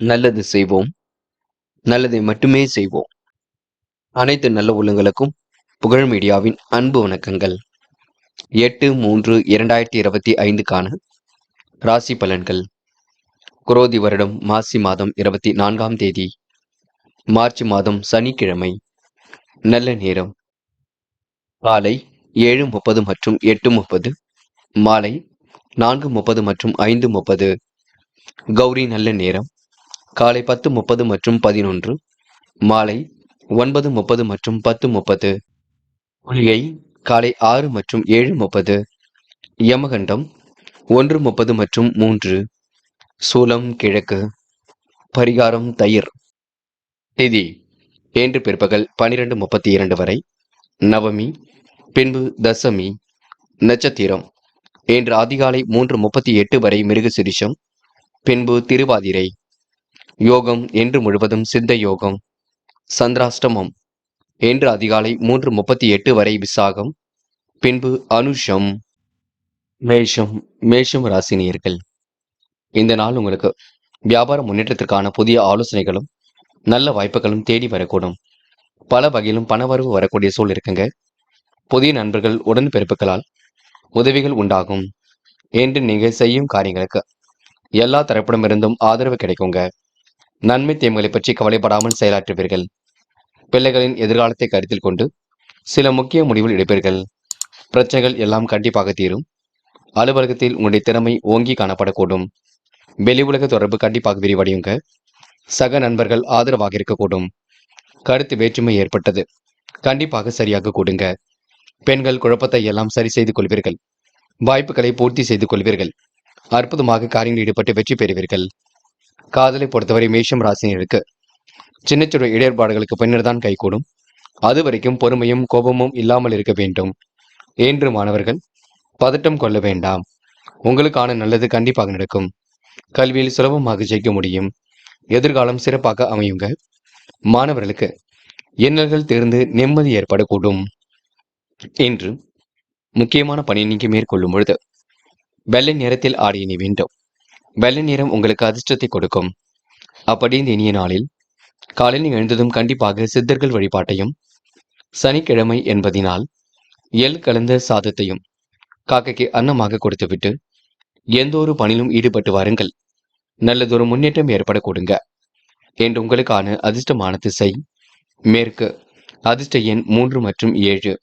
நல்லது செய்வோம், நல்லதை மட்டுமே செய்வோம். அனைத்து நல்ல உள்ளங்களுக்கும் புகழ் மீடியாவின் அன்பு வணக்கங்கள். 8/3/2025க்கான ராசி பலன்கள். குரோதி வருடம் மாசி மாதம் 24ஆம் தேதி, மார்ச் மாதம் சனிக்கிழமை. நல்ல நேரம் காலை 7:30 மற்றும் 8:30, மாலை 4:30 மற்றும் 5:30. கௌரி நல்ல நேரம் காலை 10:30 மற்றும் 11, மாலை 9:30 மற்றும் 10:30. குளிகை காலை 6 மற்றும் 7:30. யமகண்டம் 1:30 மற்றும் 3. சூலம் கிழக்கு. பரிகாரம் தயிர். திதி இன்று பிற்பகல் 12:32 வரை நவமி, பின்பு தசமி. நட்சத்திரம் இன்று அதிகாலை 3:38 வரை மிருகசிரிஷம், பின்பு திருவாதிரை. யோகம் இன்று முழுவதும் சித்த யோகம். சந்திராஷ்டமம் இன்று அதிகாலை 3:38 வரை விசாகம், பின்பு அனுஷம். மேஷம் ராசினியர்கள். இந்த நாள் உங்களுக்கு வியாபார முன்னேற்றத்திற்கான புதிய ஆலோசனைகளும் நல்ல வாய்ப்புகளும் தேடி வரக்கூடும். பல வகையிலும் பணவரவு வரக்கூடிய சூழல் இருக்குங்க. புதிய நண்பர்கள் உடன்பிறப்புகளால் உதவிகள் உண்டாகும். என்று நீங்க செய்யும் காரியங்களுக்கு எல்லா தரப்பிடமிருந்தும் ஆதரவு கிடைக்குங்க. நன்மை தீமைகளை பற்றி கவலைப்படாமல் செயலாற்றுவீர்கள். பிள்ளைகளின் எதிர்காலத்தை கருத்தில் கொண்டு சில முக்கிய முடிவுகள் எடுப்பீர்கள். பிரச்சனைகள் எல்லாம் கண்டிப்பாக தீரும். அலுவலகத்தில் உங்களுடைய திறமை ஓங்கி காணப்படக்கூடும். வெளி உலக தொடர்பு கண்டிப்பாக விரிவடையுங்க. சக நண்பர்கள் ஆதரவாக இருக்கக்கூடும். கருத்து வேற்றுமை ஏற்பட்டது கண்டிப்பாக சரியாக கூடுங்க. பெண்கள் குழப்பத்தை எல்லாம் சரி செய்து கொள்வீர்கள். வாய்ப்புகளை பூர்த்தி செய்து கொள்வீர்கள். அற்புதமாக காரியங்களில் ஈடுபட்டு வெற்றி பெறுவீர்கள். காதலை பொறுத்தவரை மேஷம் ராசினியருக்கு சின்ன சின்ன இடர்பாடுகளுக்கு பின்னர் தான் கைகூடும். அது வரைக்கும் பொறுமையும் கோபமும் இல்லாமல் இருக்க வேண்டும். என்று மாணவர்கள் பதட்டம் கொள்ள வேண்டாம். உங்களுக்கான நல்லது கண்டிப்பாக நடக்கும். கல்வியில் சுலபமாக ஜெயிக்க முடியும். எதிர்காலம் சிறப்பாக அமையுங்க. மாணவர்களுக்கு எண்ணல்கள் தேர்ந்து நிம்மதி ஏற்படக்கூடும். இன்று முக்கியமான பணி நீங்க மேற்கொள்ளும் பொழுது வெள்ளை நேரத்தில் ஆடை அணி வேண்டும். வெள்ளை நேரம் உங்களுக்கு அதிர்ஷ்டத்தை கொடுக்கும். அப்படி இந்த இனிய நாளில் காலையில் எழுந்ததும் கண்டிப்பாக சித்தர்கள் வழிபாட்டையும், சனிக்கிழமை என்பதினால் எள் கலந்த சாதத்தையும் காக்கைக்கு அன்னமாக கொடுத்துவிட்டு எந்த ஒரு பணியிலும் ஈடுபட்டு வாருங்கள். நல்லதொரு முன்னேற்றம் ஏற்பட கொடுங்க. என்று உங்களுக்கான அதிர்ஷ்டமான திசை மேற்கு. அதிர்ஷ்ட எண் 3 மற்றும் 7.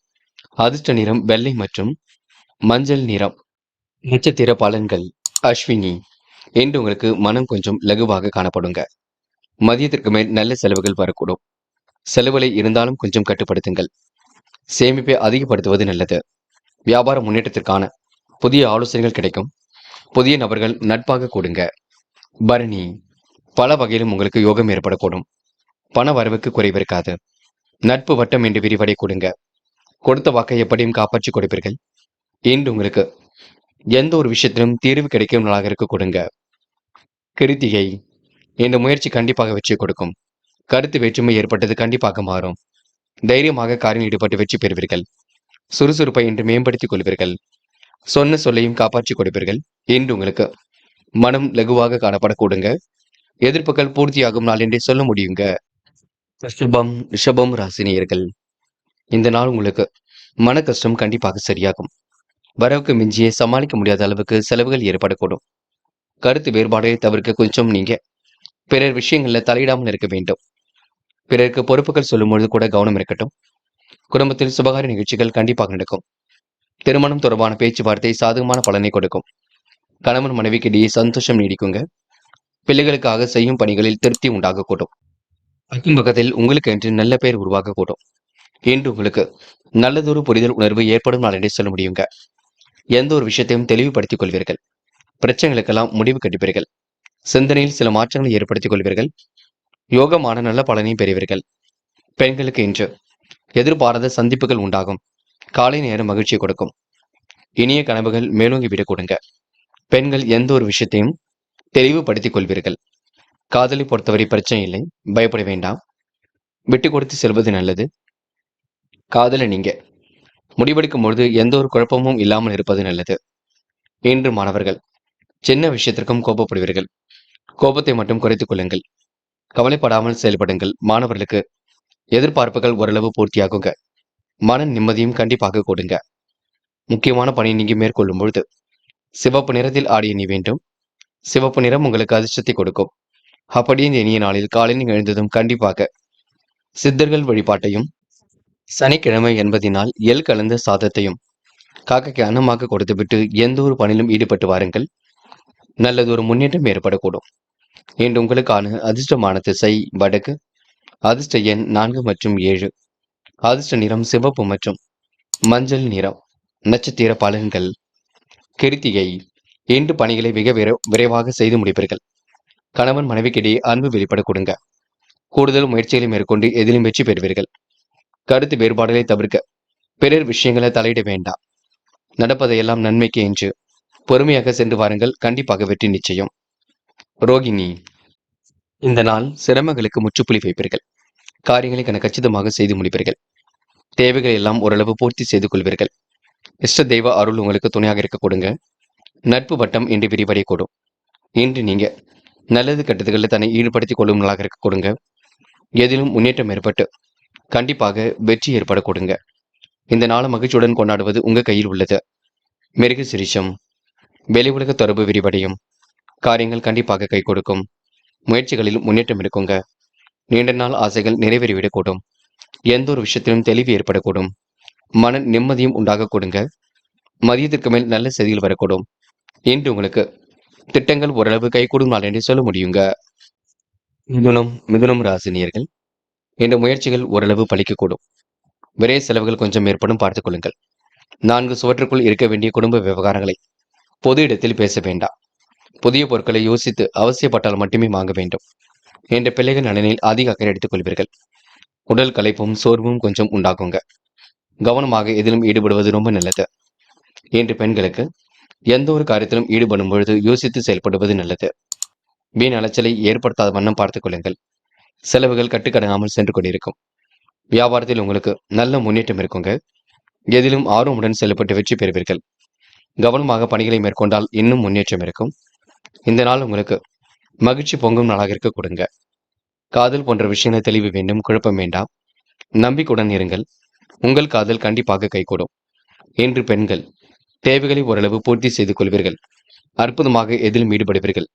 அதிர்ஷ்ட நிறம் வெள்ளை மற்றும் மஞ்சள் நிறம். நட்சத்திர பலன்கள். அஸ்வினி. என்று உங்களுக்கு மனம் கொஞ்சம் லகுவாக காணப்படுங்க. மதியத்திற்கு மேல் நல்ல செலவுகள் வரக்கூடும். செலவுகளை இருந்தாலும் கொஞ்சம் கட்டுப்படுத்துங்கள். சேமிப்பை அதிகப்படுத்துவது நல்லது. வியாபார முன்னேற்றத்திற்கான புதிய ஆலோசனைகள் கிடைக்கும். புதிய நபர்கள் நட்பாக கூடுங்க. பரணி. பல வகையிலும் உங்களுக்கு யோகம் ஏற்படக்கூடும். பண வரவுக்கு குறைவு இருக்காது. நட்பு வட்டம் என்று விரிவடை கொடுங்க. கொடுத்த வாக்கை எப்படியும் காப்பாற்றி கொடுப்பீர்கள். இன்று உங்களுக்கு எந்த ஒரு விஷயத்திலும் தீர்வு கிடைக்கும் நாளாக இருக்க கொடுங்க. கிருத்திகை. இந்த முயற்சி கண்டிப்பாக வெற்றி கொடுக்கும். கருத்து வேற்றுமை ஏற்பட்டது கண்டிப்பாக மாறும். தைரியமாக காரியம் ஈடுபட்டு வெற்றி பெறுவீர்கள். சுறுசுறுப்பை இன்று மேம்படுத்திக் கொள்வீர்கள். சொன்ன சொல்லையும் காப்பாற்றிக் கொடுப்பீர்கள். இன்று உங்களுக்கு மனம் லகுவாக காணப்படக்கூடுங்க. எதிர்ப்புகள் பூர்த்தியாகும் நாள் என்றே சொல்ல முடியுங்க. ரிஷபம் ராசினியர்கள். இந்த நாள் உங்களுக்கு மன கஷ்டம் கண்டிப்பாக சரியாகும். வரவுக்கு மிஞ்சியே சமாளிக்க முடியாத அளவுக்கு செலவுகள் ஏற்படக்கூடும். கருத்து வேறுபாடை தவிர்க்க கொஞ்சம் நீங்க பிறர் விஷயங்கள்ல தலையிடாமல் இருக்க வேண்டும். பிறருக்கு பொறுப்புகள் சொல்லும் பொழுது கூட கவனம் இருக்கட்டும். குடும்பத்தில் சுபகார நிகழ்ச்சிகள் கண்டிப்பாக நடக்கும். திருமணம் தொடர்பான பேச்சுவார்த்தை சாதகமான பலனை கொடுக்கும். கணவன் மனைவிக்கு இடையே சந்தோஷம் நீடிக்குங்க. பிள்ளைகளுக்காக செய்யும் பணிகளில் திருப்தி உண்டாகக்கூடும். அக்கம் பக்கத்தில் உங்களுக்கு என்று நல்ல பெயர் உருவாகக்கூடும். இன்று உங்களுக்கு நல்லதொரு புரிதல் உணர்வு ஏற்படும் நாள் என்றே சொல்ல முடியுங்க. எந்த ஒரு விஷயத்தையும் தெளிவுபடுத்திக் கொள்வீர்கள். பிரச்சனைகளுக்கெல்லாம் முடிவு கட்டுப்பீர்கள். சிந்தனையில் சில மாற்றங்களை ஏற்படுத்திக் கொள்வீர்கள். யோகமான நல்ல பலனை பெறுவீர்கள். பெண்களுக்கு இன்று எதிர்பாராத சந்திப்புகள் உண்டாகும். காலை நேரம் மகிழ்ச்சியை கொடுக்கும். இனிய கனவுகள் மேலோங்கி விட கொடுங்க. பெண்கள் எந்த ஒரு விஷயத்தையும் தெளிவுபடுத்திக் கொள்வீர்கள். காதலை பொறுத்தவரை பிரச்சனை இல்லை, பயப்பட வேண்டாம். விட்டு கொடுத்து செல்வது நல்லது. காதலை நீங்க முடிவெடுக்கும் பொழுது எந்த ஒரு குழப்பமும் இல்லாமல் இருப்பது நல்லது. இன்று மாணவர்கள் சின்ன விஷயத்திற்கும் கோபப்படுவீர்கள். கோபத்தை மட்டும் குறைத்துக் கொள்ளுங்கள். கவலைப்படாமல் செயல்படுங்கள். மாணவர்களுக்கு எதிர்பார்ப்புகள் ஓரளவு பூர்த்தியாகுங்க. மன நிம்மதியும் கண்டிப்பாக கொடுங்க. முக்கியமான பணியை நீங்க மேற்கொள்ளும் பொழுது சிவப்பு நிறத்தில் ஆடை அணி வேண்டும். சிவப்பு நிறம் உங்களுக்கு அதிர்ஷ்டத்தை கொடுக்கும். அப்படியே இந்த இனிய நாளில் காலையில் எழுந்ததும் கண்டிப்பாக சித்தர்கள் வழிபாட்டையும், சனிக்கிழமை என்பதினால் எள் கலந்த சாதத்தையும் காக்கைக்கு அன்னமாக கொடுத்துவிட்டு எந்த ஒரு பணியிலும் ஈடுபட்டு வாருங்கள். நல்லது ஒரு முன்னேற்றம் ஏற்படக்கூடும். இன்று உங்களுக்கான அதிர்ஷ்டமான திசை வடக்கு. அதிர்ஷ்ட எண் 4 மற்றும் 7. அதிர்ஷ்ட நிறம் சிவப்பு மற்றும் மஞ்சள் நிறம். நட்சத்திர பலன்கள். கிருத்திகை. இன்று பணிகளை மிக விரைவாக செய்து முடிப்பீர்கள். கணவன் மனைவிக்கிடையே அன்பு வெளிப்பட கொடுங்க. கூடுதல் முயற்சிகளை மேற்கொண்டு எதிலும் வெற்றி பெறுவீர்கள். கருத்து வேறுபாடுகளை தவிர்க்க பிறர் விஷயங்களை தலையிட வேண்டாம். நடப்பதையெல்லாம் நன்மைக்கு என்று பொறுமையாக சென்று வாருங்கள். கண்டிப்பாக வெற்றி நிச்சயம். ரோகிணி. இந்த நாள் சிரமங்களுக்கு முற்றுப்புள்ளி வைப்பீர்கள். காரியங்களை கச்சிதமாக செய்து முடிப்பீர்கள். தேவைகள் எல்லாம் ஓரளவு பூர்த்தி செய்து கொள்வீர்கள். இஷ்ட தெய்வ அருள் உங்களுக்கு துணையாக இருக்க கொடுங்க. நட்பு வட்டம் இன்று விரிவடைய கூடும். இன்று நீங்க நல்லது கெட்டதுகளில் தன்னை ஈடுபடுத்திக் கொள்ளும் நாளாக இருக்க கொடுங்க. எதிலும் முன்னேற்றம் ஏற்பட்டு கண்டிப்பாக வெற்றி ஏற்பட கொடுங்க. இந்த நாளை மகிழ்ச்சியுடன் கொண்டாடுவது உங்க கையில் உள்ளது. மிருக சிரிஷம். வெளி உலக தொடர்பு விரிவடையும். காரியங்கள் கண்டிப்பாக கை கொடுக்கும். முயற்சிகளிலும் முன்னேற்றம் இருக்குங்க. நீண்ட நாள் ஆசைகள் நிறைவேறிவிடக்கூடும். எந்த ஒரு விஷயத்திலும் தெளிவு ஏற்படக்கூடும். மன நிம்மதியும் உண்டாக கொடுங்க. மதியத்திற்கு மேல் நல்ல செய்திகள் வரக்கூடும். இன்று உங்களுக்கு திட்டங்கள் ஓரளவு கைகூடும் நாள் என்று சொல்ல முடியுங்க. மிதுனம் ராசினியர்கள். இந்த முயற்சிகள் ஓரளவு பலிக்கக்கூடும். விரைய செலவுகள் கொஞ்சம் ஏற்படும் பார்த்துக் கொள்ளுங்கள். 4 சுவற்றுக்குள் இருக்க வேண்டிய குடும்ப விவகாரங்களை பொது இடத்தில் பேச வேண்டாம். புதிய பொருட்களை யோசித்து அவசியப்பட்டால் மட்டுமே வாங்க வேண்டும். என்ற பிள்ளைகள் நலனில் அதிக அக்கறை எடுத்துக் கொள்வீர்கள். உடல் களைப்பும் சோர்வும் கொஞ்சம் உண்டாகுங்க. கவனமாக எதிலும் ஈடுபடுவது ரொம்ப நல்லது. இன்று பெண்களுக்கு எந்த ஒரு காரியத்திலும் ஈடுபடும் பொழுது யோசித்து செயல்படுவது நல்லது. வீண் அலைச்சலை ஏற்படுத்தாத வண்ணம் பார்த்துக் கொள்ளுங்கள். செலவுகள் கட்டுக்கடங்காமல் சென்று கொண்டிருக்கும். வியாபாரத்தில் உங்களுக்கு நல்ல முன்னேற்றம் இருக்குங்க. எதிலும் ஆர்வமுடன் செயல்பட்டு வெற்றி பெறுவீர்கள். கவனமாக பணிகளை மேற்கொண்டால் இன்னும் முன்னேற்றம் இருக்கும். இந்த நாள் உங்களுக்கு மகிழ்ச்சி பொங்கும் நாளாக இருக்க கொடுங்க. காதல் போன்ற விஷயங்களை தெளிவு வேண்டும். குழப்பம் வேண்டாம். நம்பிக்கையுடன் இருங்கள். உங்கள் காதல் கண்டிப்பாக கைகூடும். இன்று பெண்கள் தேவைகளை ஓரளவு பூர்த்தி செய்து கொள்வீர்கள். அற்புதமாக எதிலும் ஈடுபடுவீர்கள்.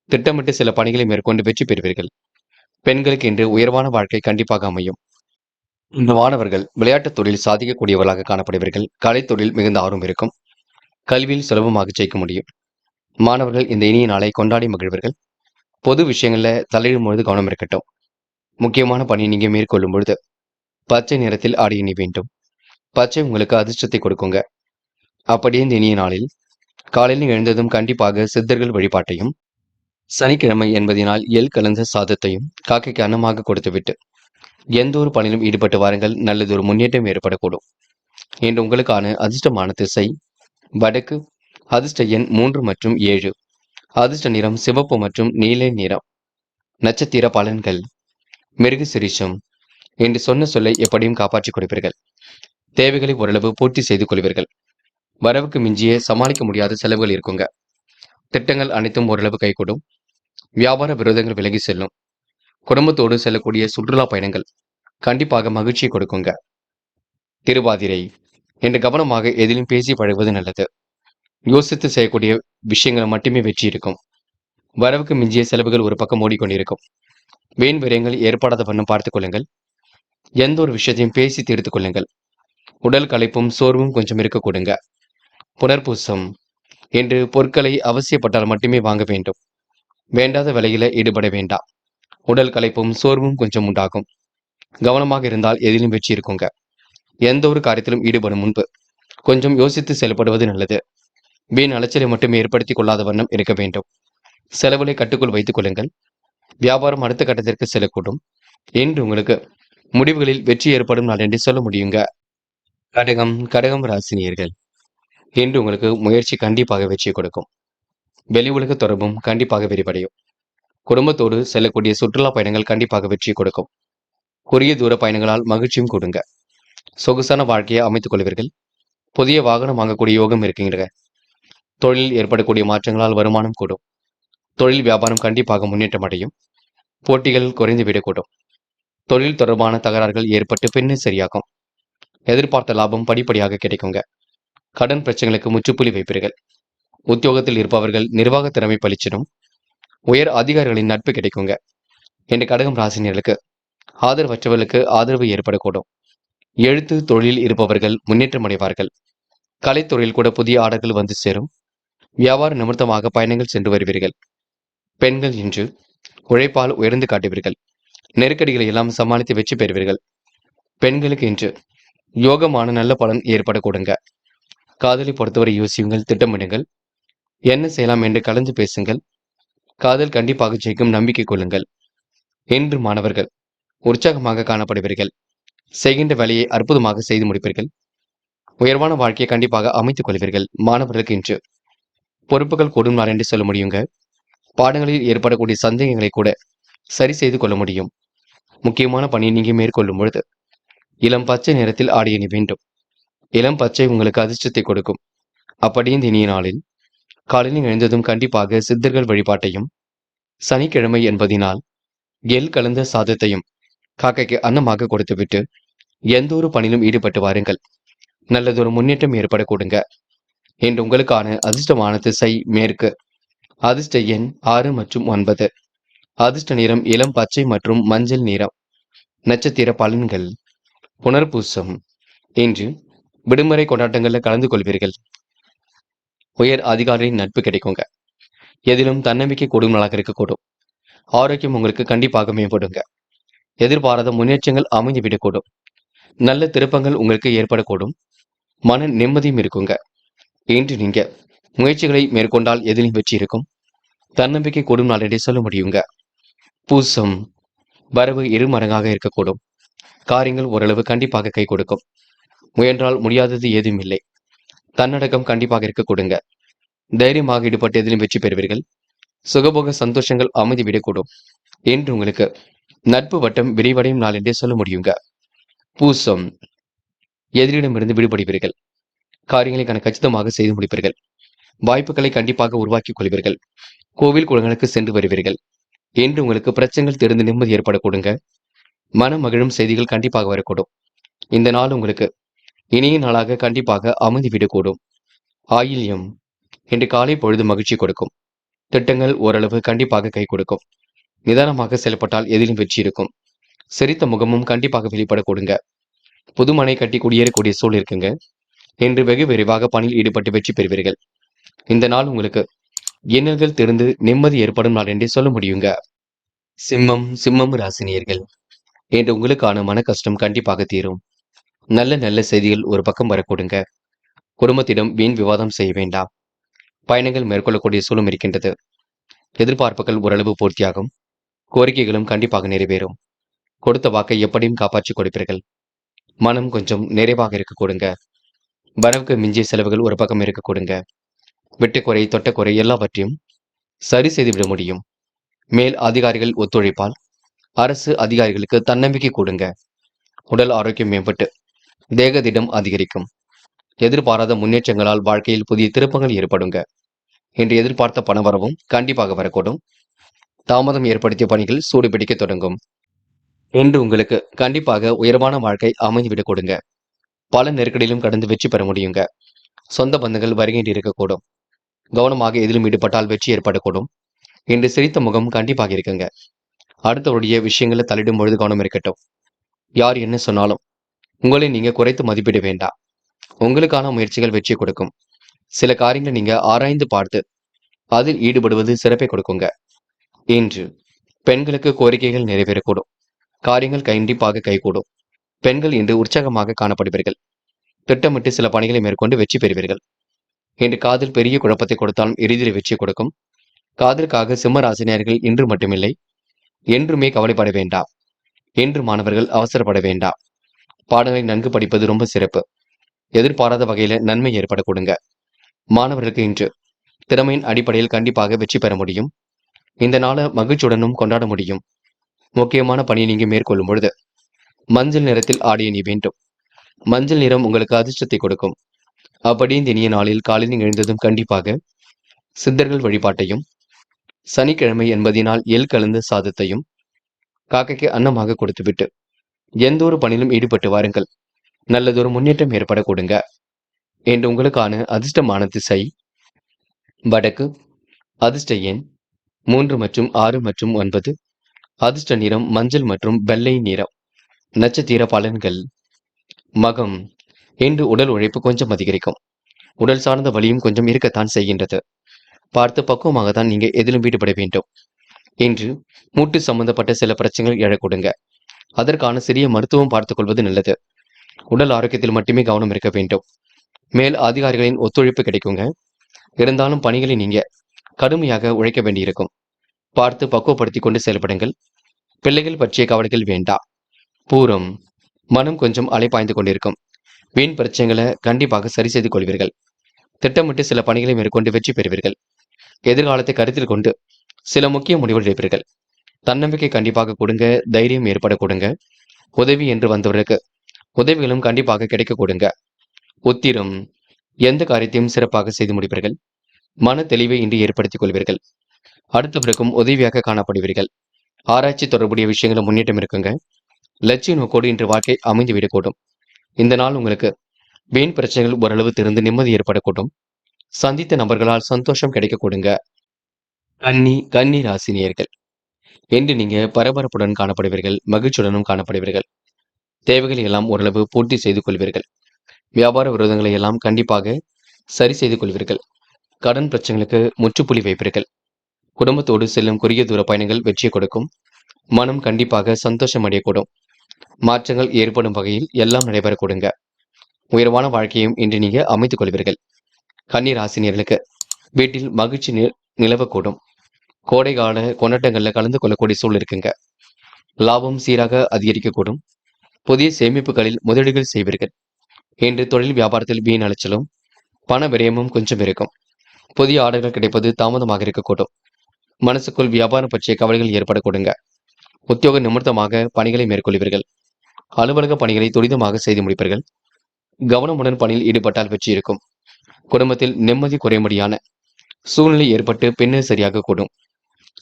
திட்டமிட்டு சில பணிகளை மேற்கொண்டு வெற்றி பெறுவீர்கள். பெண்களுக்கு இன்று உயர்வான வாழ்க்கை கண்டிப்பாக அமையும். இந்த மாணவர்கள் விளையாட்டுத் தொழில் சாதிக்கக்கூடியவர்களாக காணப்படுவீர்கள். கலைத்தொழில் மிகுந்த ஆர்வம் இருக்கும். கல்வியில் சுலபமாக ஜெயிக்க முடியும். மாணவர்கள் இந்த இனிய நாளை கொண்டாடி மகிழ்வர்கள். பொது விஷயங்கள்ல தலையிடும் பொழுது கவனம் இருக்கட்டும். முக்கியமான பணியை நீங்க மேற்கொள்ளும் பொழுது பச்சை நிறத்தில் ஆடை அணி வேண்டும். பச்சை உங்களுக்கு அதிர்ஷ்டத்தை கொடுக்குங்க. அப்படியே இந்த இனிய நாளில் காலையில் எழுந்ததும் கண்டிப்பாக சித்தர்கள் வழிபாட்டையும், சனிக்கிழமை என்பதனால் எள் கலந்த சாதத்தையும் காக்கைக்கு அன்னமாக கொடுத்துவிட்டு எந்த ஒரு பணியிலும் ஈடுபட்டு வாருங்கள். நல்லதொரு முன்னேற்றம் ஏற்படக்கூடும். இன்று உங்களுக்கான அதிர்ஷ்டமான திசை வடக்கு. அதிர்ஷ்ட எண் 3 மற்றும் 7. அதிர்ஷ்ட நிறம் சிவப்பு மற்றும் நீல நிறம். நட்சத்திர பலன்கள். மிருக சிரிஷம். என்று சொன்ன சொல்லை எப்படியும் காப்பாற்றிக் கொடுப்பீர்கள். தேவைகளை ஓரளவு பூர்த்தி செய்து கொள்வீர்கள். வரவுக்கு மிஞ்சிய சமாளிக்க முடியாத செலவுகள் இருக்குங்க. திட்டங்கள் அனைத்தும் ஓரளவு கைகூடும். வியாபார விரோதங்கள் விலகி செல்லும். குடும்பத்தோடு செல்லக்கூடிய சுற்றுலா பயணங்கள் கண்டிப்பாக மகிழ்ச்சியை கொடுக்குங்க. திருவாதிரை. என்று கவனமாக எதிலும் பேசி பழகுவது நல்லது. யோசித்து செய்யக்கூடிய விஷயங்கள் மட்டுமே வெற்றி இருக்கும். வரவுக்கு மிஞ்சிய செலவுகள் ஒரு பக்கம் ஓடிக்கொண்டிருக்கும். வீண் விரயங்கள் ஏற்படாத வண்ணம் பார்த்துக் கொள்ளுங்கள். எந்த ஒரு விஷயத்தையும் பேசி தீர்த்துக் கொள்ளுங்கள். உடல் களைப்பும் சோர்வும் கொஞ்சம் இருக்க கொடுங்க. புனர்பூசம். என்று பொருட்களை அவசியப்பட்டால் மட்டுமே வாங்க வேண்டும். வேண்டாத வேலையில ஈடுபட வேண்டாம். உடல் களைப்பும் சோர்வும் கொஞ்சம் உண்டாகும். கவனமாக இருந்தால் எதிலும் வெற்றி இருக்குங்க. எந்த ஒரு காரியத்திலும் ஈடுபடும் முன்பு கொஞ்சம் யோசித்து செயல்படுவது நல்லது. வீண் அலைச்சலை மட்டும் ஏற்படுத்திக் கொள்ளாத வண்ணம் இருக்க வேண்டும். செலவுகளை கட்டுக்குள் வைத்துக் கொள்ளுங்கள். வியாபாரம் அடுத்த கட்டத்திற்கு செல்லக்கூடும். இன்று உங்களுக்கு முடிவுகளில் வெற்றி ஏற்படும் நாள் என்று சொல்ல முடியுங்க. கடகம் ராசினியர்கள். இன்று உங்களுக்கு முயற்சி கண்டிப்பாக வெற்றி கொடுக்கும். வெளி உலக தொடர்பும் கண்டிப்பாக விரிவடையும். குடும்பத்தோடு செல்லக்கூடிய சுற்றுலா பயணங்கள் கண்டிப்பாக வெற்றி கொடுக்கும். குறுகிய தூர பயணங்களால் மகிழ்ச்சியும் கொடுங்க. சொகுசான வாழ்க்கையை அமைத்துக் கொள்வீர்கள். புதிய வாகனம் வாங்கக்கூடிய யோகம் இருக்கின்ற. தொழிலில் ஏற்படக்கூடிய மாற்றங்களால் வருமானம் கூடும். தொழில் வியாபாரம் கண்டிப்பாக முன்னேற்றம் அடையும். போட்டிகள் குறைந்து விடக்கூடும். தொழில் தொடர்பான தகராறுகள் ஏற்பட்டு பின்னர் சரியாகும். எதிர்பார்த்த லாபம் படிப்படியாக கிடைக்குங்க. கடன் பிரச்சனைகளுக்கு முற்றுப்புள்ளி வைப்பீர்கள். உத்தியோகத்தில் இருப்பவர்கள் நிர்வாக திறமை பளிச்சிடும். உயர் அதிகாரிகளின் நட்பு கிடைக்குங்க. இந்த கடகம் ராசினியர்களுக்கு ஆதரவற்றவர்களுக்கு ஆதரவு ஏற்படக்கூடும். எழுத்து தொழிலில் இருப்பவர்கள் முன்னேற்றம் அடைவார்கள். கலைத்துறையில் கூட புதிய ஆர்டர்கள் வந்து சேரும். வியாபார நிமித்தமாக பயணங்கள் சென்று வருவீர்கள். பெண்கள் இன்று உழைப்பால் உயர்ந்து காட்டுவீர்கள். நெருக்கடிகளை எல்லாம் சமாளித்து வெற்றி பெறுவீர்கள். பெண்களுக்கு இன்று யோகமான நல்ல பலன் ஏற்படக்கூடுங்க. காதலை பொறுத்தவரை யோசியுங்கள், திட்டமிடுங்கள். என்ன செய்யலாம் என்று கலந்து பேசுங்கள். காதல் கண்டிப்பாக ஜெயிக்கும், நம்பிக்கை கொள்ளுங்கள். இன்று மாணவர்கள் உற்சாகமாக காணப்படுவீர்கள். செய்கின்ற வேலையை அற்புதமாக செய்து முடிப்பீர்கள். உயர்வான வாழ்க்கையை கண்டிப்பாக அமைத்துக் கொள்வீர்கள். மாணவர்களுக்கு இன்று பொறுப்புகள் கூடும் நாள் என்று சொல்ல முடியுங்க. பாடங்களில் ஏற்படக்கூடிய சந்தேகங்களை கூட சரி செய்து கொள்ள முடியும். முக்கியமான பணியை நீங்க மேற்கொள்ளும் பொழுது இளம் பச்சை நிறத்தில் ஆடை அணி வேண்டும். இளம் பச்சை உங்களுக்கு அதிர்ஷ்டத்தை கொடுக்கும். அப்படியே இந்த இனிய நாளில் காலையில் எழுந்ததும் கண்டிப்பாக சித்தர்கள் வழிபாட்டையும், சனிக்கிழமை என்பதினால் எள் கலந்த சாதத்தையும் காக்கைக்கு அன்னமாக கொடுத்துவிட்டு எந்த ஒரு பணியிலும் ஈடுபட்டு வாருங்கள். நல்லதொரு முன்னேற்றம் ஏற்பட கொடுங்க. இன்று உங்களுக்கான அதிர்ஷ்டமான திசை மேற்கு. அதிர்ஷ்ட எண் 6 மற்றும் 9. அதிர்ஷ்ட நிறம் இளம் பச்சை மற்றும் மஞ்சள் நிறம். நட்சத்திர பலன்கள். புனர்பூசம். இன்று விடுமுறை கொண்டாட்டங்களில் கலந்து கொள்வீர்கள். உயர் அதிகாரியின் நட்பு கிடைக்குங்க. எதிலும் தன்னம்பிக்கை கூடும் நாளாக இருக்கக்கூடும். ஆரோக்கியம் உங்களுக்கு கண்டிப்பாக மேம்படுங்க. எதிர்பாராத முன்னேற்றங்கள் அமைந்து விடக்கூடும். நல்ல திருப்பங்கள் உங்களுக்கு ஏற்படக்கூடும். மன நிம்மதியும் இருக்குங்க. இன்று நீங்க முயற்சிகளை மேற்கொண்டால் எதிலும் வெற்றி இருக்கும். தன்னம்பிக்கை கூடும் நாள் என்றே சொல்ல முடியுங்க. பூசம். வரவு இருமடங்காக இருக்கக்கூடும். காரியங்கள் ஓரளவு கண்டிப்பாக கை கொடுக்கும். முயன்றால் முடியாதது ஏதும் இல்லை. தன்னடக்கம் கண்டிப்பாக இருக்க கொடுங்க. தைரியமாக ஈடுபட்டு எதிலும் வெற்றி பெறுவீர்கள். சுகபோக சந்தோஷங்கள் அமைதி விடக்கூடும். என்று உங்களுக்கு நட்பு வட்டம் விரிவடையும் நாள் என்றே சொல்ல முடியுங்க. பூசம். எதிரிடமிருந்து விடுபடுவீர்கள். காரியங்களை கச்சிதமாக செய்து முடிப்பீர்கள். வாய்ப்புகளை கண்டிப்பாக உருவாக்கிக் கொள்வீர்கள். கோவில் குளங்களுக்கு சென்று வருவீர்கள். என்று உங்களுக்கு பிரச்சனைகள் தெரிந்து நிம்மதி ஏற்பட கொடுங்க. மனம் மகிழும் செய்திகள் கண்டிப்பாக வரக்கூடும். இந்த நாள் உங்களுக்கு இனிய நாளாக கண்டிப்பாக அமைதி விடக்கூடும். ஆயில்யம். இன்று காலை பொழுது மகிழ்ச்சி கொடுக்கும். திட்டங்கள் ஓரளவு கண்டிப்பாக கை கொடுக்கும். நிதானமாக செயல்பட்டால் எதிலும் வெற்றி இருக்கும். சிரித்த முகமும் கண்டிப்பாக வெளிப்பட கொடுங்க. புதுமனை கட்டி குடியேறக்கூடிய சூழல் இருக்குங்க. இன்று வெகு விரைவாக பணியில் ஈடுபட்டு வெற்றி பெறுவீர்கள். இந்த நாள் உங்களுக்கு இன்னல்கள் தெரிந்து நிம்மதி ஏற்படும் நாள் என்றே சொல்ல முடியுங்க. சிம்மம் ராசினியர்கள். இன்று உங்களுக்கான மன கஷ்டம் கண்டிப்பாக தீரும். நல்ல நல்ல செய்திகள் ஒரு பக்கம் வரக்கூடுங்க. குடும்பத்திடம் வீண் விவாதம் செய்ய வேண்டாம். பயணங்கள் மேற்கொள்ளக்கூடிய சூழலும் இருக்கின்றது. எதிர்பார்ப்புகள் ஓரளவு பூர்த்தியாகும். கோரிக்கைகளும் கண்டிப்பாக நிறைவேறும். கொடுத்த வாக்கை எப்படியும் காப்பாற்றி கொடுப்பீர்கள். மனம் கொஞ்சம் நிறைவாக இருக்க கொடுங்க. வரவுக்கு மிஞ்சிய செலவுகள் ஒரு பக்கம் இருக்க கொடுங்க. வெட்டுக்குறை தொட்டக்குறை எல்லாவற்றையும் சரி செய்து விட முடியும். மேல் அதிகாரிகள் ஒத்துழைப்பால் அரசு அதிகாரிகளுக்கு தன்னம்பிக்கை கொடுங்க. உடல் ஆரோக்கியம் மேம்பட்டு தேகதிடம் அதிகரிக்கும். எதிர்பாராத முன்னேற்றங்களால் வாழ்க்கையில் புதிய திருப்பங்கள் ஏற்படுங்க. என்று எதிர்பார்த்த பணவரவும் கண்டிப்பாக வரக்கூடும். தாமதம் ஏற்படுத்திய பணிகள் சூடு பிடிக்க தொடங்கும். என்று உங்களுக்கு கண்டிப்பாக உயர்வான வாழ்க்கை அமைந்துவிடக் கொடுங்க. பல நெருக்கடியிலும் கடந்து வெற்றி பெற முடியுங்க. சொந்த பந்தங்கள் வருகின்ற இருக்கக்கூடும். கவனமாக எதிலும் ஈடுபட்டால் வெற்றி ஏற்படக்கூடும். இன்று சிரித்த முகம் கண்டிப்பாக இருக்குங்க. அடுத்தவருடைய விஷயங்களை தலையிடும் பொழுது கவனம் இருக்கட்டும். யார் என்ன சொன்னாலும் உங்களை நீங்க குறைத்து மதிப்பிட வேண்டாம். உங்களுக்கான முயற்சிகள் வெற்றி கொடுக்கும். சில காரியங்களை நீங்க ஆராய்ந்து பார்த்து அதில் ஈடுபடுவது சிறப்பை கொடுக்குங்க. இன்று பெண்களுக்கு கோரிக்கைகள் நிறைவேறக்கூடும். காரியங்கள் கண்டிப்பாக கைகூடும். பெண்கள் இன்று உற்சாகமாக காணப்படுவீர்கள். திட்டமிட்டு சில பணிகளை மேற்கொண்டு வெற்றி பெறுவீர்கள். இன்று காதல் பெரிய குழப்பத்தை கொடுத்தாலும் இறுதியில் வெற்றி கொடுக்கும். காதலுக்காக சிம்ம ராசினியர்கள் இன்று மட்டுமில்லை, என்றுமே கவலைப்பட வேண்டாம். என்று மாணவர்கள் அவசரப்பட வேண்டாம். பாடங்களை நன்கு படிப்பது ரொம்ப சிறப்பு. எதிர்பாராத வகையில நன்மை ஏற்பட கொடுங்க. மாணவர்களுக்கு இன்று திறமையின் அடிப்படையில் கண்டிப்பாக வெற்றி பெற முடியும். இந்த நாளை மகிழ்ச்சியுடனும் கொண்டாட முடியும். முக்கியமான பணியை நீங்க மேற்கொள்ளும் பொழுது மஞ்சள் நிறத்தில் ஆடை அணி வேண்டும். மஞ்சள் நிறம் உங்களுக்கு அதிர்ஷ்டத்தை கொடுக்கும். அப்படி இந்த இனிய நாளில் காலையில் எழுந்ததும் கண்டிப்பாக சித்தர்கள் வழிபாட்டையும், சனிக்கிழமை என்பதினால் எள் கலந்த சாதத்தையும் காக்கைக்கு அன்னமாக கொடுத்துவிட்டு எந்த ஒரு பணியிலும் ஈடுபட்டு வாருங்கள். நல்லதொரு முன்னேற்றம் ஏற்பட கொடுங்க. என்று உங்களுக்கான அதிர்ஷ்டமான திசை வடக்கு. அதிர்ஷ்ட எண் 3 மற்றும் 6 மற்றும் 9. அதிர்ஷ்ட நிறம் மஞ்சள் மற்றும் வெள்ளை நிறம். நட்சத்திர பலன்கள். மகம். இன்று உடல் உழைப்பு கொஞ்சம் அதிகரிக்கும். உடல் சார்ந்த வலியும் கொஞ்சம் இருக்கத்தான் செய்கின்றது. பார்த்து பக்குவமாகத்தான் நீங்க எதிலும் ஈடுபட வேண்டும். இன்று மூட்டு சம்பந்தப்பட்ட சில பிரச்சனைகள் எழக்கூடுங்க. அதற்கான சிறிய மருத்துவம் பார்த்துக் கொள்வது நல்லது. உடல் ஆரோக்கியத்தில் மட்டுமே கவனம் இருக்க வேண்டும். மேல் அதிகாரிகளின் ஒத்துழைப்பு கிடைக்குங்க. இருந்தாலும் பணிகளை நீங்க கடுமையாக உழைக்க வேண்டியிருக்கும். பார்த்து பக்குவப்படுத்தி கொண்டு செயல்படுங்கள். பிள்ளைகள் பற்றிய கவலைகள் வேண்டாம். பூரம். மனம் கொஞ்சம் அலைப்பாய்ந்து கொண்டிருக்கும். வீண் பிரச்சனைகளை கண்டிப்பாக சரி செய்து கொள்வீர்கள். திட்டமிட்டு சில பணிகளை மேற்கொண்டு வெற்றி பெறுவீர்கள். எதிர்காலத்தை கருத்தில் கொண்டு சில முக்கிய முடிவுகள் எடுப்பீர்கள். தன்னம்பிக்கை கண்டிப்பாக கொடுங்க. தைரியம் ஏற்பட கொடுங்க. உதவி என்று வந்தவருக்கு உதவிகளும் கண்டிப்பாக கிடைக்க கொடுங்க. உத்திரம். எந்த காரியத்தையும் சிறப்பாக செய்து முடிப்பீர்கள். மன தெளிவை இன்று ஏற்படுத்திக் கொள்வீர்கள். அடுத்தவருக்கும் உதவியாக காணப்படுவீர்கள். ஆராய்ச்சி தொடர்புடைய விஷயங்களும் முன்னேற்றம் இருக்குங்க. லட்சிய நோக்கோடு இன்று வாழ்க்கை அமைந்துவிடக்கூடும். இந்த நாள் உங்களுக்கு வீண் பிரச்சனைகள் ஓரளவு திறந்து நிம்மதி ஏற்படக்கூடும். சந்தித்த நபர்களால் சந்தோஷம் கிடைக்க கொடுங்க. கன்னி ராசினியர்கள். இன்று நீங்க பரபரப்புடன் காணப்படுவீர்கள். மகிழ்ச்சியுடனும் காணப்படுவீர்கள். தேவைகளை எல்லாம் ஓரளவு பூர்த்தி செய்து கொள்வீர்கள். வியாபார விரோதங்களை எல்லாம் கண்டிப்பாக சரி செய்து கொள்வீர்கள். கடன் பிரச்சனைகளுக்கு முற்றுப்புள்ளி வைப்பீர்கள். குடும்பத்தோடு செல்லும் குறுகிய தூர பயணங்கள் வெற்றியை கொடுக்கும். மனம் கண்டிப்பாக சந்தோஷம் அடையக்கூடும். மாற்றங்கள் ஏற்படும் வகையில் எல்லாம் நடைபெற கொடுங்க. உயர்வான வாழ்க்கையும் இன்று நீங்க அமைத்துக் கொள்வீர்கள். கன்னி ராசினியர்களுக்கு வீட்டில் மகிழ்ச்சி நிலவக்கூடும். கோடை கால கொண்டாட்டங்கள்ல கலந்து கொள்ளக்கூடிய சூழல் இருக்குங்க. லாபம் சீராக அதிகரிக்கக்கூடும். புதிய சேமிப்புகளில் முதலீடுகள் செய்வீர்கள். இன்று தொழில் வியாபாரத்தில் வீண் அலைச்சலும் பண விரயமும் கொஞ்சம் இருக்கும். புதிய ஆர்டர்கள் கிடைப்பது தாமதமாக இருக்கக்கூடும். மனசுக்குள் வியாபாரம் பற்றிய கவலைகள் ஏற்பட கொடுங்க. உத்தியோக நிமித்தமாக பணிகளை மேற்கொள்வீர்கள். அலுவலக பணிகளை துரிதமாக செய்து முடிப்பீர்கள். கவனமுடன் பணியில் ஈடுபட்டால் வெற்றி இருக்கும். குடும்பத்தில் நிம்மதி குறையும்படியான சூழ்நிலை ஏற்பட்டு பின்னர் சரியாக கூடும்.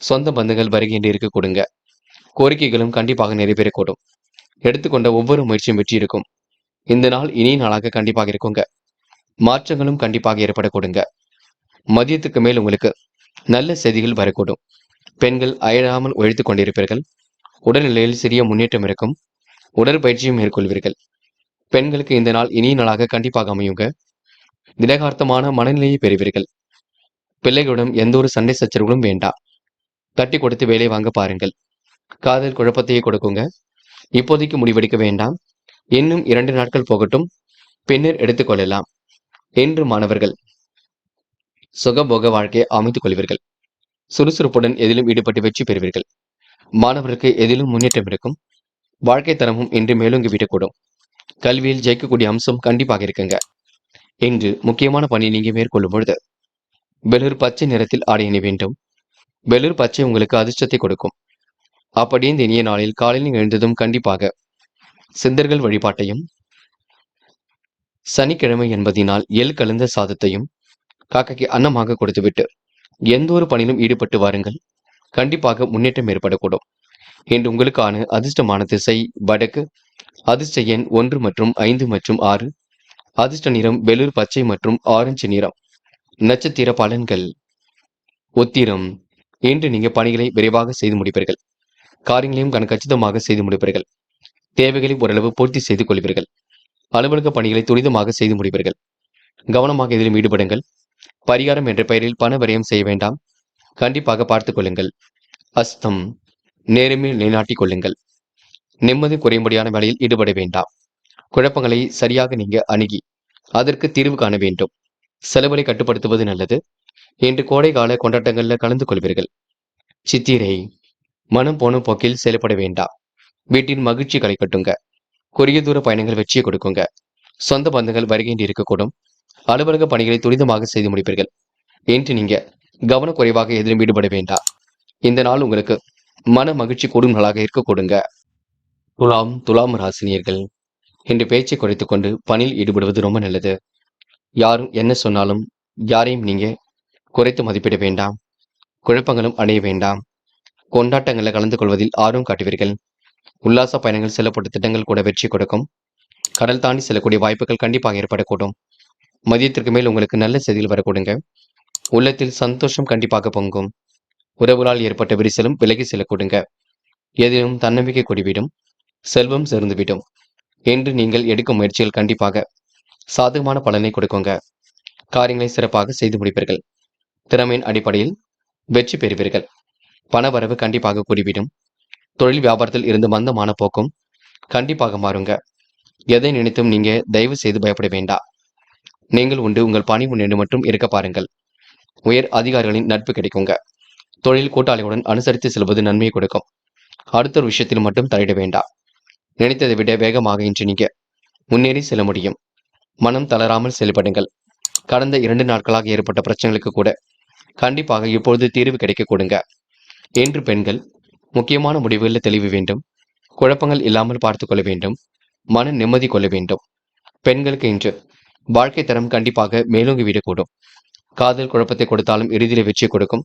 சொந்த பந்தங்கள் வருகின்ற இருக்க கொடுங்க. கோரிக்கைகளும் கண்டிப்பாக நிறைவேறக்கூடும். எடுத்துக்கொண்ட ஒவ்வொரு முயற்சியும் வெற்றி இருக்கும். இந்த நாள் இனிய நாளாக கண்டிப்பாக இருக்குங்க. மாற்றங்களும் கண்டிப்பாக ஏற்பட கொடுங்க. மதியத்துக்கு மேல் உங்களுக்கு நல்ல செய்திகள் வரக்கூடும். பெண்கள் அயராமல் உழைத்துக் கொண்டிருப்பீர்கள். உடல்நிலையில் சிறிய முன்னேற்றம் இருக்கும். உடற்பயிற்சியும் மேற்கொள்வீர்கள். பெண்களுக்கு இந்த நாள் இனிய நாளாக கண்டிப்பாக அமையுங்க. திடகார்த்தமான மனநிலையை பெறுவீர்கள். பிள்ளைகளிடம் எந்த ஒரு சண்டை சச்சரவுகளும் வேண்டாம். தட்டி கொடுத்து வேலை வாங்க பாருங்கள். காதல் குழப்பத்தையே கொடுக்குங்க. இப்போதைக்கு முடிவெடுக்க வேண்டாம். இன்னும் 2 நாட்கள் போகட்டும். பின்னர் எடுத்துக்கொள்ளலாம். என்று மாணவர்கள் சுகபோக வாழ்க்கையை அமைத்துக் கொள்வீர்கள். சுறுசுறுப்புடன் எதிலும் ஈடுபட்டு வெற்றி பெறுவீர்கள். மாணவர்களுக்கு எதிலும் முன்னேற்றம் இருக்கும். வாழ்க்கை தரமும் இன்று மேலோங்கி விடக்கூடும். கல்வியில் ஜெயிக்கக்கூடிய அம்சம் கண்டிப்பாக இருக்குங்க. இன்று முக்கியமான பணி நீங்க மேற்கொள்ளும் பொழுது வெளிர் பச்சை நிறத்தில் ஆடை அணி வேண்டும். வெளிர் பச்சை உங்களுக்கு அதிர்ஷ்டத்தை கொடுக்கும். அப்படியே இந்த இனிய நாளில் காலையில் எழுந்ததும் கண்டிப்பாக சித்தர்கள் வழிபாட்டையும் சனிக்கிழமை என்பதினால் எள் கலந்த சாதத்தையும் காக்கைக்கு அன்னமாக கொடுத்துவிட்டு எந்த ஒரு பணியிலும் ஈடுபட்டு வாருங்கள். கண்டிப்பாக முன்னேற்றம் ஏற்படக்கூடும். இன்று உங்களுக்கான அதிர்ஷ்டமான திசை வடக்கு. அதிர்ஷ்ட எண் 1 மற்றும் 5 மற்றும் 6. அதிர்ஷ்ட நிறம் வெளிர் பச்சை மற்றும் ஆரஞ்சு நிறம். நட்சத்திர பலன்கள். உத்திரம். இன்று நீங்க பணிகளை விரைவாக செய்து முடிப்பீர்கள். காரியங்களையும் கச்சிதமாக செய்து முடிப்பீர்கள். தேவைகளை ஓரளவு பூர்த்தி செய்து கொள்வீர்கள். அலுவலக பணிகளை துரிதமாக செய்து முடிப்பீர்கள். கவனமாக இதிலும் ஈடுபடுங்கள். பரிகாரம் என்ற பெயரில் பண விரயம் செய்ய வேண்டாம். கண்டிப்பாக பார்த்துக் கொள்ளுங்கள். அஸ்தம். நேர்மை நிலைநாட்டிக் கொள்ளுங்கள். நிம்மதி குறையும்படியான வேலையில் ஈடுபட வேண்டாம். குழப்பங்களை சரியாக நீங்க அணுகி அதற்கு தீர்வு காண வேண்டும். செலவுகளை கட்டுப்படுத்துவது நல்லது. இன்று கோடை கால கொண்டாட்டங்களில் கலந்து கொள்வீர்கள். சித்திரை. மனம் போன போக்கில் செயல்பட வேண்டாம். வீட்டின் மகிழ்ச்சி களை கட்டுங்க. குறுகிய தூர பயணங்கள் வெற்றியை கொடுக்குங்க. சொந்த பந்தங்கள் வருகின்ற இருக்கக்கூடும். அலுவலக பணிகளை துரிதமாக செய்து முடிப்பீர்கள். இன்று நீங்க கவனக்குறைவாக எதிலும் ஈடுபட வேண்டாம். இந்த நாள் உங்களுக்கு மன மகிழ்ச்சி கூடும் நாளாக இருக்க கொடுங்க. துலாம் ராசினியர்கள். இன்று பேச்சை குறைத்துக் கொண்டு பணியில் ஈடுபடுவது ரொம்ப நல்லது. யாரும் என்ன சொன்னாலும் யாரையும் நீங்க குறைத்து மதிப்பிட வேண்டாம். குழப்பங்களும் அடைய வேண்டாம். கொண்டாட்டங்களில் கலந்து கொள்வதில் ஆர்வம் காட்டுவீர்கள். உல்லாச பயணங்கள் செல்லப்பட்ட திட்டங்கள் கூட வெற்றி கொடுக்கும். கடல் தாண்டி செல்லக்கூடிய வாய்ப்புகள் கண்டிப்பாக ஏற்படக்கூடும். மதியத்திற்கு மேல் உங்களுக்கு நல்ல செய்திகள் வரக்கூடுங்க. உள்ளத்தில் சந்தோஷம் கண்டிப்பாக பொங்கும். உறவுகளால் ஏற்பட்ட விரிசலும் விலகி செல்லக்கூடுங்க. எதிலும் தன்னம்பிக்கை கூடிவிடும். செல்வம் சேர்ந்துவிடும். என்று நீங்கள் எடுக்கும் முயற்சிகள் கண்டிப்பாக சாதகமான பலனை கொடுக்குங்க. காரியங்களை சிறப்பாக செய்து முடிப்பீர்கள். திறமையின் அடிப்படையில் வெற்றி பெறுவீர்கள். பண வரவு கண்டிப்பாக கூடிவிடும். தொழில் வியாபாரத்தில் இருந்து மந்தமான போக்கும் கண்டிப்பாக மாறுங்க. எதை நினைத்தும் நீங்க தயவு செய்து பயப்பட வேண்டாம். நீங்கள் உண்டு உங்கள் பணி முன்னேற்றம் மட்டும் இருக்க பாருங்கள். உயர் அதிகாரிகளின் நட்பு கிடைக்குங்க. தொழில் கூட்டாளிகளுடன் அனுசரித்து செல்வது நன்மையை கொடுக்கும். அடுத்த ஒரு விஷயத்தில் மட்டும் தலையிட வேண்டாம். நினைத்ததை விட வேகமாக இன்று நீங்க முன்னேறி செல்ல முடியும். மனம் தளராமல் செயல்படுங்கள். கடந்த 2 நாட்களாக ஏற்பட்ட பிரச்சனைகளுக்கு கூட கண்டிப்பாக இப்பொழுது தீர்வு கிடைக்க கொடுங்க. என்று பெண்கள் முக்கியமான முடிவுகளில் தெளிவு வேண்டும். குழப்பங்கள் இல்லாமல் பார்த்து கொள்ள வேண்டும். மன நிம்மதி கொள்ள வேண்டும். பெண்களுக்கு இன்று வாழ்க்கை தரம் கண்டிப்பாக மேலோங்கி விடக்கூடும். காதல் குழப்பத்தை கொடுத்தாலும் இறுதியில் வெற்றி கொடுக்கும்.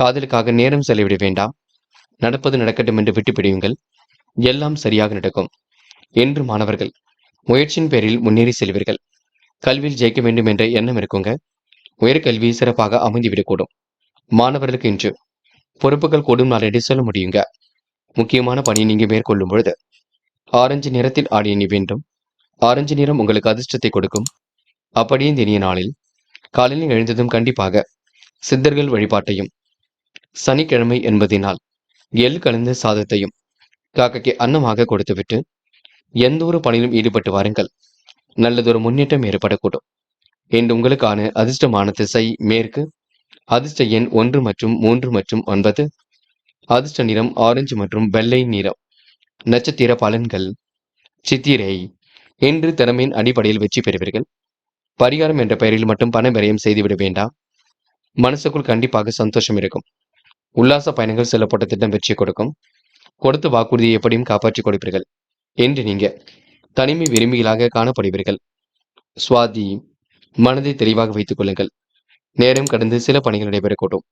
காதலுக்காக நேரம் செலவிட வேண்டாம். நடப்பது நடக்கட்டும் என்று விட்டுப்பிடியுங்கள். எல்லாம் சரியாக நடக்கும். என்று மாணவர்கள் முயற்சியின் பேரில் முன்னேறி செல்வீர்கள். கல்வியில் ஜெயிக்க வேண்டும் என்ற எண்ணம் இருக்குங்க. உயர்கல்வி சிறப்பாக அமைந்துவிடக்கூடும். மாணவர்களுக்கு இன்று பொறுப்புகள் கூடும் நாளடி சொல்ல முடியுங்க. முக்கியமான பணியை நீங்க மேற்கொள்ளும் பொழுது ஆரஞ்சு நிறத்தில் ஆடை அணி வேண்டும். ஆரஞ்சு நிறம் உங்களுக்கு அதிர்ஷ்டத்தை கொடுக்கும். அப்படியே இந்த இனிய நாளில் காலையில் எழுந்ததும் கண்டிப்பாக சித்தர்கள் வழிபாட்டையும், சனிக்கிழமை என்பதினால் எள் கலந்த சாதத்தையும் காக்கைக்கு அன்னமாக கொடுத்துவிட்டு எந்த ஒரு பணியிலும் ஈடுபட்டு வாருங்கள். நல்லதொரு முன்னேற்றம் ஏற்படக்கூடும். என்று உங்களுக்கான அதிர்ஷ்டமான திசை மேற்கு. அதிர்ஷ்ட எண் 1 மற்றும் 3 மற்றும் 9. அதிர்ஷ்ட நிறம் ஆரஞ்சு மற்றும் வெள்ளை நிறம். நட்சத்திர பலன்கள் சித்திரை. என்று திறமையின் அடிப்படையில் வெற்றி பெறுவீர்கள். பரிகாரம் என்ற பெயரில் மட்டும் பண விரயம் செய்துவிட வேண்டாம். மனசுக்குள் கண்டிப்பாக சந்தோஷம் இருக்கும். உல்லாச பயணங்கள் செல்லப்பட்ட திட்டம் வெற்றி கொடுக்கும். கொடுத்த வாக்குறுதியை எப்படியும் காப்பாற்றிக் கொடுப்பீர்கள். என்று நீங்க தனிமை விரும்பிகளாக காணப்படுவீர்கள். சுவாதி. மனதை தெளிவாக வைத்துக் கொள்ளுங்கள். நேரம் கடந்து சில பணிகள் நடைபெறக்கூடும்.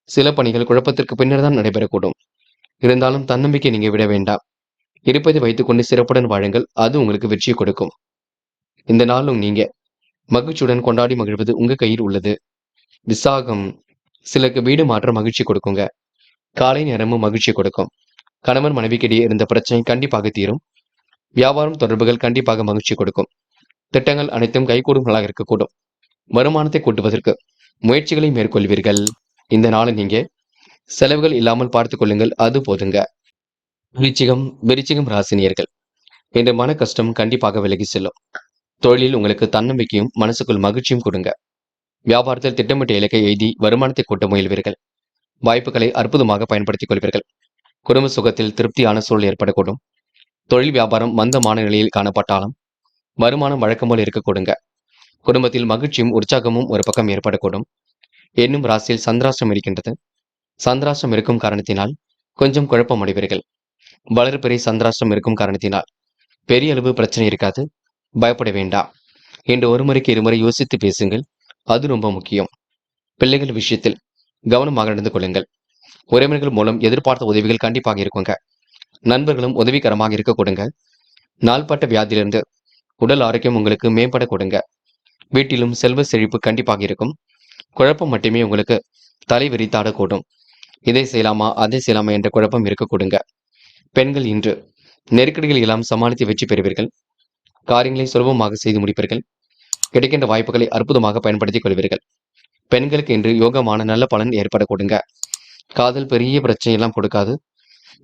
சில பணிகள் குழப்பத்திற்கு பின்னர் தான் நடைபெறக்கூடும். இருந்தாலும் தன்னம்பிக்கை நீங்க விட வேண்டாம். இருப்பதை வைத்துக்கொண்டு சிறப்புடன் வாழுங்கள். அது உங்களுக்கு வெற்றியை கொடுக்கும். இந்த நாளும் நீங்க மகிழ்ச்சியுடன் கொண்டாடி மகிழ்வது உங்க கையில் உள்ளது. விசாகம். சிலருக்கு வீடு மாற்ற மகிழ்ச்சி கொடுக்குங்க. காலை நேரமும் மகிழ்ச்சி கொடுக்கும். கணவன் மனைவிக்கிடையே இருந்த பிரச்சனை கண்டிப்பாக தீரும். வியாபாரம் தொடர்புகள் கண்டிப்பாக மகிழ்ச்சி கொடுக்கும். திட்டங்கள் அனைத்தும் கைகூடும் நாளாக இருக்கக்கூடும். வருமானத்தை கூட்டுவதற்கு முயற்சிகளை மேற்கொள்வீர்கள். இந்த நாளை நீங்க செலவுகள் இல்லாமல் பார்த்துக் கொள்ளுங்கள். அது போதுங்க. விருச்சிகம் ராசினியர்கள் என்ற மன கஷ்டம் கண்டிப்பாக விலகி செல்லும். தொழிலில் உங்களுக்கு தன்னம்பிக்கையும் மனசுக்குள் மகிழ்ச்சியும் கொடுங்க. வியாபாரத்தில் திட்டமிட்ட இலக்கை எய்தி வருமானத்தை கூட்ட முயல்வீர்கள். வாய்ப்புகளை அற்புதமாக பயன்படுத்திக் கொள்வீர்கள். குடும்ப சுகத்தில் திருப்தியான சூழல் ஏற்படக்கூடும். தொழில் வியாபாரம் மந்தமான நிலையில் காணப்பட்டாலும் வருமானம் வழக்கம் போல் இருக்க கொடுங்க. குடும்பத்தில் மகிழ்ச்சியும் உற்சாகமும் ஒரு பக்கம் ஏற்படக்கூடும். என்னும் ராசியில் சந்திராஷ்டிரம் இருக்கின்றது. சந்திராஷ்டிரம் இருக்கும் காரணத்தினால் கொஞ்சம் குழப்பம் அடைவீர்கள். வளர்பிறை சந்திராஷ்டிரம் இருக்கும் காரணத்தினால் பெரிய அளவு பிரச்சனை இருக்காது. பயப்பட வேண்டாம். என்று ஒரு முறைக்கு இருமுறை யோசித்து பேசுங்கள். அது ரொம்ப முக்கியம். பிள்ளைகள் விஷயத்தில் கவனமாக நடந்து கொள்ளுங்கள். உறவினர்கள் மூலம் எதிர்பார்த்த உதவிகள் கண்டிப்பாக இருக்குங்க. நண்பர்களும் உதவிகரமாக இருக்க கொடுங்க. நாள்பட்ட வியாதியிலிருந்து உடல் ஆரோக்கியம் உங்களுக்கு மேம்பட கொடுங்க. வீட்டிலும் செல்வ செழிப்பு கண்டிப்பாக இருக்கும். குழப்பம் மட்டுமே உங்களுக்கு தலை விரித்தாடக்கூடும். இதை செய்யலாமா அதை செய்யலாமா என்ற குழப்பம் இருக்க கொடுங்க. பெண்கள் இன்று நெருக்கடிகள் எல்லாம் சமாளித்து வெற்றி பெறுவீர்கள். காரியங்களை சுலபமாக செய்து முடிப்பீர்கள். கிடைக்கின்ற வாய்ப்புகளை அற்புதமாக பயன்படுத்திக் கொள்வீர்கள். பெண்களுக்கு இன்று யோகமான நல்ல பலன் ஏற்பட கொடுங்க. காதல் பெரிய பிரச்சனை எல்லாம் கொடுக்காது.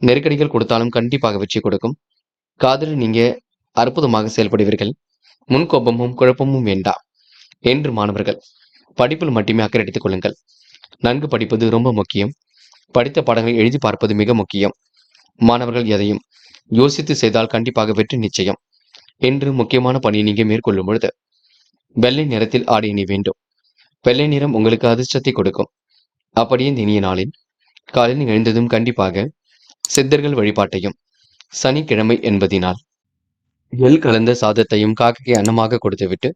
நெருக்கடிகள் கொடுத்தாலும் கண்டிப்பாக வெற்றி கொடுக்கும். காதலில் நீங்க அற்புதமாக செயல்படுவீர்கள். முன்கோபமும் குழப்பமும் வேண்டாம். என்று மாணவர்கள் படிப்பில் மட்டுமே அக்கறை எடுத்துக் கொள்ளுங்கள். நன்கு படிப்பது ரொம்ப முக்கியம். படித்த பாடங்களை எழுதி பார்ப்பது மிக முக்கியம். மாணவர்கள் எதையும் யோசித்து செய்தால் கண்டிப்பாக வெற்றி நிச்சயம். என்று முக்கியமான பணியை நீங்க மேற்கொள்ளும் பொழுது வெள்ளை நிறத்தில் ஆடை அணி வேண்டும். வெள்ளை நிறம் உங்களுக்கு அதிர்ஷ்டத்தை கொடுக்கும். அப்படியே இந்த இனிய நாளில் காலையில் எழுந்ததும் கண்டிப்பாக சித்தர்கள் வழிபாட்டையும், சனிக்கிழமை என்பதினால் எள் கலந்த சாதத்தையும் காக்கைக்கு அன்னமாக கொடுத்துவிட்டு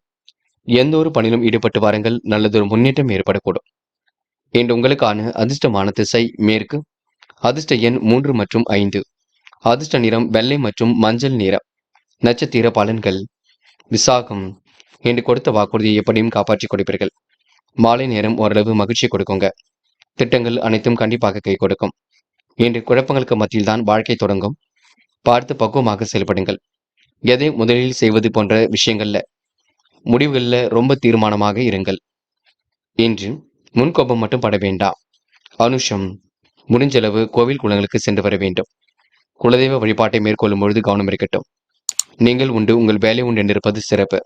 எந்த ஒரு பணியிலும் ஈடுபட்டு வாருங்கள். நல்லதொரு முன்னேற்றம் ஏற்படக்கூடும். இன்று உங்களுக்கான அதிர்ஷ்டமான திசை மேற்கு. அதிர்ஷ்ட எண் 3 மற்றும் 5. அதிர்ஷ்ட நிறம் வெள்ளை மற்றும் மஞ்சள் நிறம். நட்சத்திர பலன்கள். விசாகம். இன்று கொடுத்த வாக்குறுதியை எப்படியும் காப்பாற்றிக் கொடுப்பீர்கள். மாலை நேரம் ஓரளவு மகிழ்ச்சி கொடுக்குங்க. திட்டங்கள் அனைத்தும் கண்டிப்பாக கை கொடுக்கும். இன்று குழப்பங்களுக்கு மத்தியில் தான் வாழ்க்கை தொடங்கும். பார்த்து பக்குவமாக செயல்படுங்கள். எதை முதலில் செய்வது போன்ற விஷயங்கள்ல முடிவுகள்ல ரொம்ப தீர்மானமாக இருங்கள். இன்று முன்கோபம் மட்டும் பட வேண்டாம். அனுஷம். முடிஞ்சளவு கோவில் குளங்களுக்கு சென்று வர வேண்டும். குலதெய்வ வழிபாட்டை மேற்கொள்ளும் பொழுது கவனம் இருக்கட்டும். நீங்கள் உண்டு, உங்கள் வேலை உண்டு என்றிருப்பது சிறப்பு.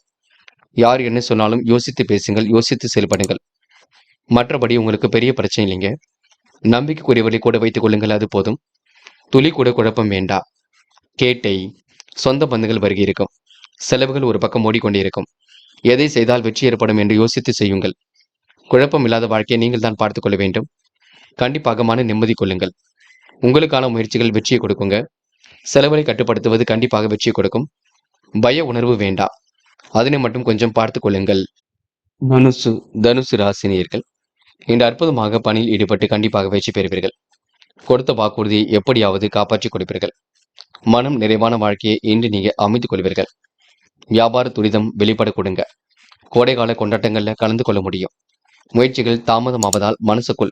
யார் என்ன சொன்னாலும் யோசித்து பேசுங்கள், யோசித்து செயல்படுங்கள். மற்றபடி உங்களுக்கு பெரிய பிரச்சனை இல்லைங்க. நம்பிக்கைக்குரியவரை கூட வைத்துக் கொள்ளுங்கள், அது போதும். துளி கூட குழப்பம் வேண்டாம். கேட்டை. சொந்த பந்துகள் வருகை இருக்கும். செலவுகள் ஒரு பக்கம் ஓடிக்கொண்டே இருக்கும். எதை செய்தால் வெற்றி ஏற்படும் என்று யோசித்து செய்யுங்கள். குழப்பம் இல்லாத வாழ்க்கையை நீங்கள் தான் பார்த்துக் கொள்ள வேண்டும். கண்டிப்பாக மன நிம்மதி கொள்ளுங்கள். உங்களுக்கான முயற்சிகள் வெற்றியை கொடுக்குங்க. செலவுகளை கட்டுப்படுத்துவது கண்டிப்பாக வெற்றியை கொடுக்கும். பய உணர்வு வேண்டாம். அதனை மட்டும் கொஞ்சம் பார்த்துக் கொள்ளுங்கள். தனுசு. தனுசு ராசினியர்கள் இன்று அற்புதமாக பணியில் ஈடுபட்டு கண்டிப்பாக வெற்றி பெறுவீர்கள். கொடுத்த வாக்குறுதியை எப்படியாவது காப்பாற்றிக் கொடுப்பீர்கள். மனம் நிறைவான வாழ்க்கையை இன்று நீங்க அமைத்துக் கொள்வீர்கள். வியாபார துரிதம் வெளிப்பட கொடுங்க. கோடைகால கொண்டாட்டங்கள்ல கலந்து கொள்ள முடியும். முயற்சிகள் தாமதமாவதால் மனசுக்குள்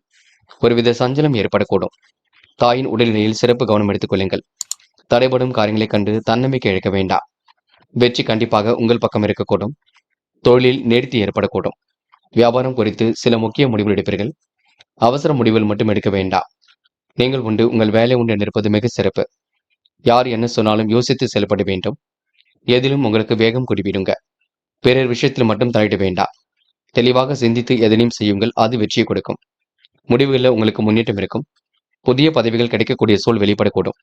ஒருவித சஞ்சலம் ஏற்படக்கூடும். தாயின் உடல்நிலையில் சிறப்பு கவனம் எடுத்துக் கொள்ளுங்கள். தடைபடும் காரியங்களை கண்டு தன்னம்பிக்கை இழக்க வேண்டாம். வெற்றி கண்டிப்பாக உங்கள் பக்கம் இருக்கக்கூடும். தொழிலில் நேர்த்தி ஏற்படக்கூடும். வியாபாரம் குறித்து சில முக்கிய முடிவுகள் எடுப்பீர்கள். அவசர முடிவுகள் மட்டும் எடுக்க வேண்டாம். நீங்கள் உண்டு, உங்கள் வேலை உண்டு என்றிருப்பது மிக சிறப்பு. யார் என்ன சொன்னாலும் யோசித்து செயல்பட வேண்டும். எதிலும் உங்களுக்கு வேகம் குடிவிடுங்க. பிறர் விஷயத்தில் மட்டும் தலையிட வேண்டாம். தெளிவாக சிந்தித்து எதனையும் செய்யுங்கள், அது வெற்றியை கொடுக்கும். முடிவுகளில் உங்களுக்கு முன்னேற்றம் இருக்கும். புதிய பதவிகள் கிடைக்கக்கூடிய சூழ் வெளிப்படக்கூடும்.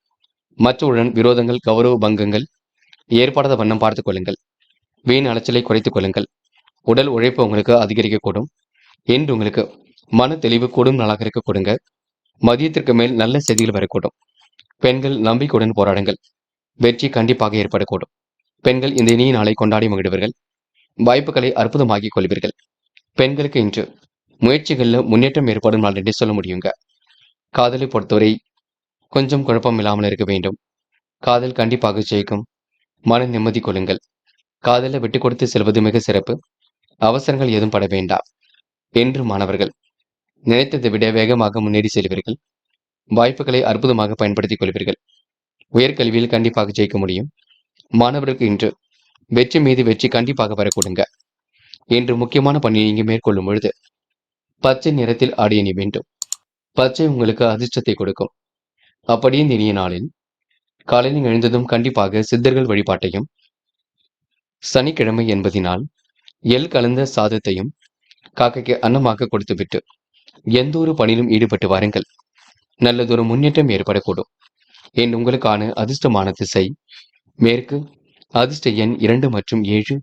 மற்றவுடன் விரோதங்கள், கௌரவ பங்கங்கள் ஏற்படாத வண்ணம் பார்த்துக் கொள்ளுங்கள். வீண் அலைச்சலை குறைத்துக் கொள்ளுங்கள். உடல் உழைப்பு உங்களுக்கு அதிகரிக்கக்கூடும். என்று உங்களுக்கு மன தெளிவு கூடும் நாளாக இருக்க கொடுங்க. மதியத்திற்கு மேல் நல்ல செய்திகள் வரக்கூடும். பெண்கள் நம்பிக்கையுடன் போராடுங்கள். வெற்றி கண்டிப்பாக ஏற்படக்கூடும். பெண்கள் இந்த இனிய நாளை கொண்டாடி மகிழ்வர்கள். வாய்ப்புகளை அற்புதமாக்கிக் கொள்வீர்கள். பெண்களுக்கு இன்று முயற்சிகளில் முன்னேற்றம் ஏற்படும் நாள் என்று சொல்ல முடியுங்க. காதலை பொறுத்தவரை கொஞ்சம் குழப்பம் இல்லாமல் இருக்க வேண்டும். காதல் கண்டிப்பாக ஜெயிக்கும். மன நிம்மதி கொள்ளுங்கள். காதலை விட்டு கொடுத்து செல்வது மிக சிறப்பு. அவசரங்கள் எதுவும் பட வேண்டாம். என்று மாணவர்கள் நினைத்ததை விட வேகமாக முன்னேறி செல்வீர்கள். வாய்ப்புகளை அற்புதமாக பயன்படுத்திக் கொள்வீர்கள். உயர்கல்வியில் கண்டிப்பாக ஜெயிக்க முடியும். மாணவர்களுக்கு இன்று வெற்றி மீது வெற்றி கண்டிப்பாக வரக்கூடுங்க. இன்று முக்கியமான பணியை இங்கு மேற்கொள்ளும் பொழுது பச்சை நிறத்தில் ஆடை அணி வேண்டும். பச்சை உங்களுக்கு அதிர்ஷ்டத்தை கொடுக்கும். அப்படியே இந்த இனிய நாளில் காலையில் எழுந்ததும் கண்டிப்பாக சித்தர்கள் வழிபாட்டையும், சனிக்கிழமை என்பதினால் எள் கலந்த சாதத்தையும் காக்கைக்கு அன்னமாக கொடுத்துவிட்டு எந்த ஒரு பணியிலும் ஈடுபட்டு வாருங்கள். நல்லதொரு முன்னேற்றம் ஏற்படக்கூடும். என் உங்களுக்கான அதிர்ஷ்டமான திசை மேற்கு. அதிர்ஷ்ட எண் 2 மற்றும் 7.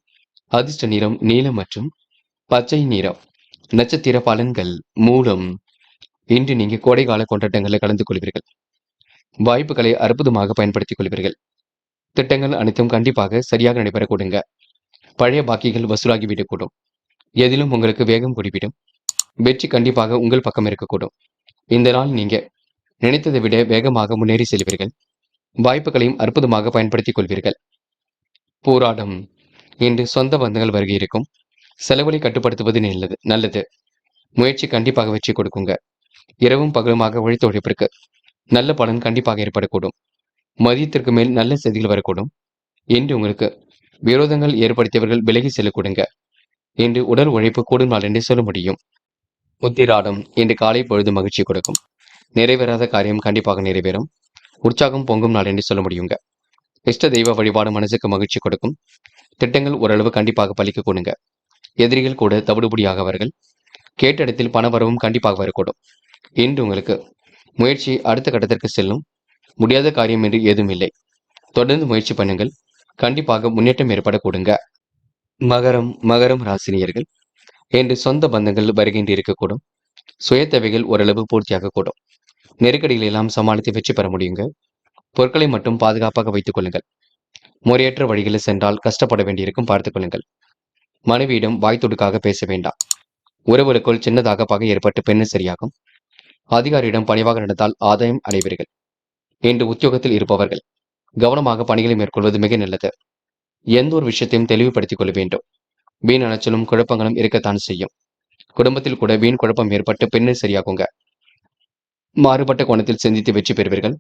அதிர்ஷ்ட நிறம் நீலம் மற்றும் பச்சை நிறம். நட்சத்திர பலன்கள். மூலம். இன்று நீங்க கோடைகால கொண்டாட்டங்களில் கலந்து கொள்வீர்கள். வாய்ப்புகளை அற்புதமாக பயன்படுத்திக் கொள்வீர்கள். திட்டங்கள் அனைத்தும் கண்டிப்பாக சரியாக நடைபெறக்கூடுங்க. பழைய பாக்கிகள் வசூலாகிவிடக்கூடும். எதிலும் உங்களுக்கு வேகம் கூடிவிடும். வெற்றி கண்டிப்பாக உங்கள் பக்கம் இருக்கக்கூடும். இந்த நாள் நீங்க நினைத்ததை விட வேகமாக முன்னேறி செல்வீர்கள். வாய்ப்புகளையும் அற்புதமாக பயன்படுத்திக் கொள்வீர்கள். போராடம். இன்று சொந்த பந்தங்கள் வருகை இருக்கும். செலவுகளை கட்டுப்படுத்துவது நல்லது. முயற்சி கண்டிப்பாக வெற்றி கொடுக்குங்க. இரவும் பகலுமாக உழைத்த உழைப்பிற்கு நல்ல பலன் கண்டிப்பாக ஏற்படக்கூடும். மதியத்திற்கு மேல் நல்ல செய்திகள் வரக்கூடும். என்று உங்களுக்கு விரோதங்கள் ஏற்படுத்தியவர்கள் விலகி செல்லக்கூடுங்க. இன்று உடல் உழைப்பு கூடும் நாள் என்று சொல்ல முடியும். உத்திராடம். இன்று காலை பொழுது மகிழ்ச்சி கொடுக்கும். நிறைவேறாத காரியம் கண்டிப்பாக நிறைவேறும். உற்சாகம் பொங்கும் நாள் என்று சொல்ல முடியுங்க. இஷ்ட தெய்வ வழிபாடு மனசுக்கு மகிழ்ச்சி கொடுக்கும். திட்டங்கள் ஓரளவு கண்டிப்பாக பலிக்க கொடுங்க. எதிரிகள் கூட தவிடுபடியாகவர்கள். கேட்ட இடத்தில் பண வரவும் கண்டிப்பாக வரக்கூடும். இன்று உங்களுக்கு முயற்சி அடுத்த கட்டத்திற்கு செல்லும். முடியாத காரியம் என்று ஏதும் இல்லை. தொடர்ந்து முயற்சி பண்ணுங்கள். கண்டிப்பாக முன்னேற்றம் ஏற்பட கொடுங்க. மகரம் ராசினியர்கள் என்று சொந்த பந்தங்கள் வருகின்ற இருக்கக்கூடும். சுய தேவைகள் ஓரளவு பூர்த்தியாக கூடும். நெருக்கடிகளை எல்லாம் சமாளித்து வெற்றி பெற முடியுங்க. பொருட்களை மட்டும் பாதுகாப்பாக வைத்துக் கொள்ளுங்கள். முறையற்ற வழிகளில் சென்றால் கஷ்டப்பட வேண்டியிருக்கும், பார்த்துக் கொள்ளுங்கள். மனைவியிடம் வாய் துடுக்காக பேச வேண்டாம். உறவுகளுக்குள் சின்னதாக பகை ஏற்பட்டு பெண்ணு சரியாகும். அதிகாரியிடம் பணிவாக நடந்தால் ஆதாயம் அடைவீர்கள். இன்று உத்தியோகத்தில் இருப்பவர்கள் கவனமாக பணிகளை மேற்கொள்வது மிக நல்லது. எந்த ஒரு விஷயத்தையும் தெளிவுபடுத்திக் கொள்ள வேண்டும். வீண் அலைச்சலும் குழப்பங்களும் இருக்கத்தான் செய்யும். குடும்பத்தில் கூட வீண் குழப்பம் ஏற்பட்டு பெண்ணு சரியாகுங்க. மாறுபட்ட கோணத்தில் சிந்தித்து வெற்றி பெறுவீர்கள்.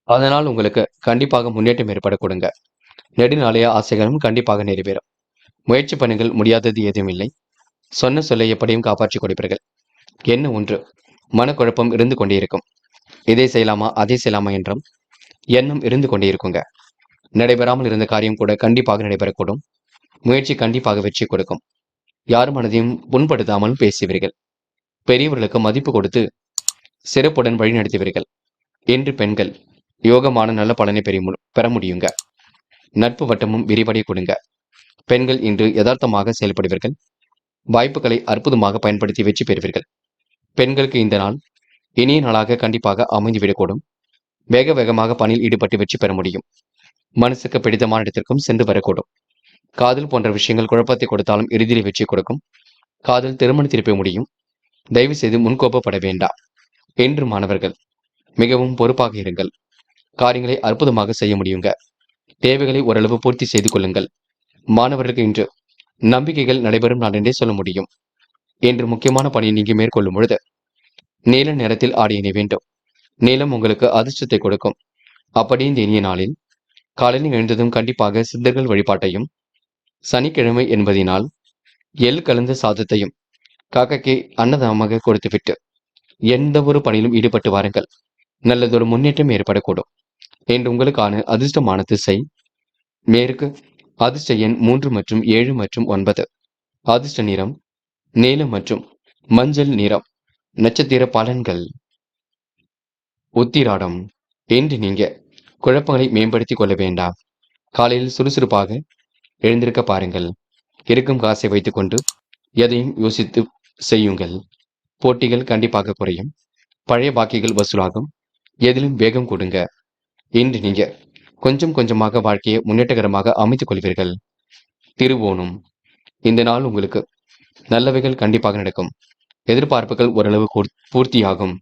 அதனால் உங்களுக்கு கண்டிப்பாக முன்னேற்றம் ஏற்பட கொடுங்க. நெடுநாளைய ஆசைகளும் கண்டிப்பாக நிறைவேறும். முயற்சி பண்ணுங்கள், முடியாதது ஏதும் இல்லை. சொன்ன சொல்லை எப்படியும் காப்பாற்றிக் கொடுப்பீர்கள். என்ன ஒன்று, மனக்குழப்பம் இருந்து கொண்டே இருக்கும். இதை செய்யலாமா அதை செய்யலாமா என்றும் எண்ணம் இருந்து கொண்டே இருக்குங்க. நடைபெறாமல் இருந்த காரியம் கூட கண்டிப்பாக நடைபெறக்கூடும். முயற்சி கண்டிப்பாக வெற்றி கொடுக்கும். யார் மனதையும் புண்படுத்தாமல் பேசுவீர்கள். பெரியவர்களுக்கு மதிப்பு கொடுத்து சிறப்புடன் வழிநடத்துவீர்கள். என்று பெண்கள் யோகமான நல்ல பலனை பெற முடியுங்க. நட்பு வட்டமும் விரிவடை கொடுங்க. பெண்கள் இன்று யதார்த்தமாக செயல்படுவீர்கள். வாய்ப்புகளை அற்புதமாக பயன்படுத்தி வெற்றி பெறுவீர்கள். பெண்களுக்கு இந்த நாள் இனிய நாளாக கண்டிப்பாக அமைந்துவிடக்கூடும். வேக வேகமாக பணியில் ஈடுபட்டு வெற்றி பெற முடியும். மனசுக்கு பிடித்தமான இடத்திற்கும் சென்று வரக்கூடும். காதல் போன்ற விஷயங்கள் குழப்பத்தை கொடுத்தாலும் இறுதியில் வெற்றி கொடுக்கும். காதல் திருமண திருப்ப முடியும். தயவு செய்து முன்கோப்பப்பட வேண்டாம். என்று மாணவர்கள் மிகவும் பொறுப்பாக இருங்கள். காரியங்களை அற்புதமாக செய்ய முடியுங்க. தேவைகளை ஓரளவு பூர்த்தி செய்து கொள்ளுங்கள். மாணவர்களுக்கு இன்று நம்பிக்கைகள் நடைபெறும் நாள் என்றே சொல்ல முடியும். என்று முக்கியமான பணியை நீங்க மேற்கொள்ளும் பொழுது நீல நிறத்தில் ஆடை அணிய வேண்டும். நீலம் உங்களுக்கு அதிர்ஷ்டத்தை கொடுக்கும். அப்படி இந்த இனிய நாளில் காலையில் எழுந்ததும் கண்டிப்பாக சித்தர்கள் வழிபாட்டையும், சனிக்கிழமை என்பதினால் எள் கலந்த சாதத்தையும் காக்கைக்கு அன்னதானமாக கொடுத்துவிட்டு எந்த ஒரு பணியிலும் ஈடுபட்டு வாருங்கள். நல்லதொரு முன்னேற்றம் ஏற்படக்கூடும். என்று உங்களுக்கான அதிர்ஷ்டமான திசை மேற்கு. அதிர்ஷ்ட எண் 3 மற்றும் 7 மற்றும் 9. அதிர்ஷ்ட நிறம் நீலம் மற்றும் மஞ்சள் நிறம். நட்சத்திர பலன்கள். உத்திராடம். இன்று நீங்க குழப்பங்களை மேம்படுத்திக் கொள்ள வேண்டாம். காலையில் சுறுசுறுப்பாக எழுந்திருக்க பாருங்கள். இருக்கும் காசை வைத்துக்கொண்டு எதையும் யோசித்து செய்யுங்கள். போட்டிகள் கண்டிப்பாக குறையும். பழைய பாக்கிகள் வசூலாகும். எதிலும் வேகம் கொடுங்க. இன்று நீங்க கொஞ்சம் கொஞ்சமாக வாழ்க்கையை முன்னேற்றகரமாக அமைத்துக் கொள்வீர்கள். திருவோணம். இந்த நாள் உங்களுக்கு நல்லவைகள் கண்டிப்பாக நடக்கும். எதிர்பார்ப்புகள் ஓரளவு பூர்த்தியாகும்.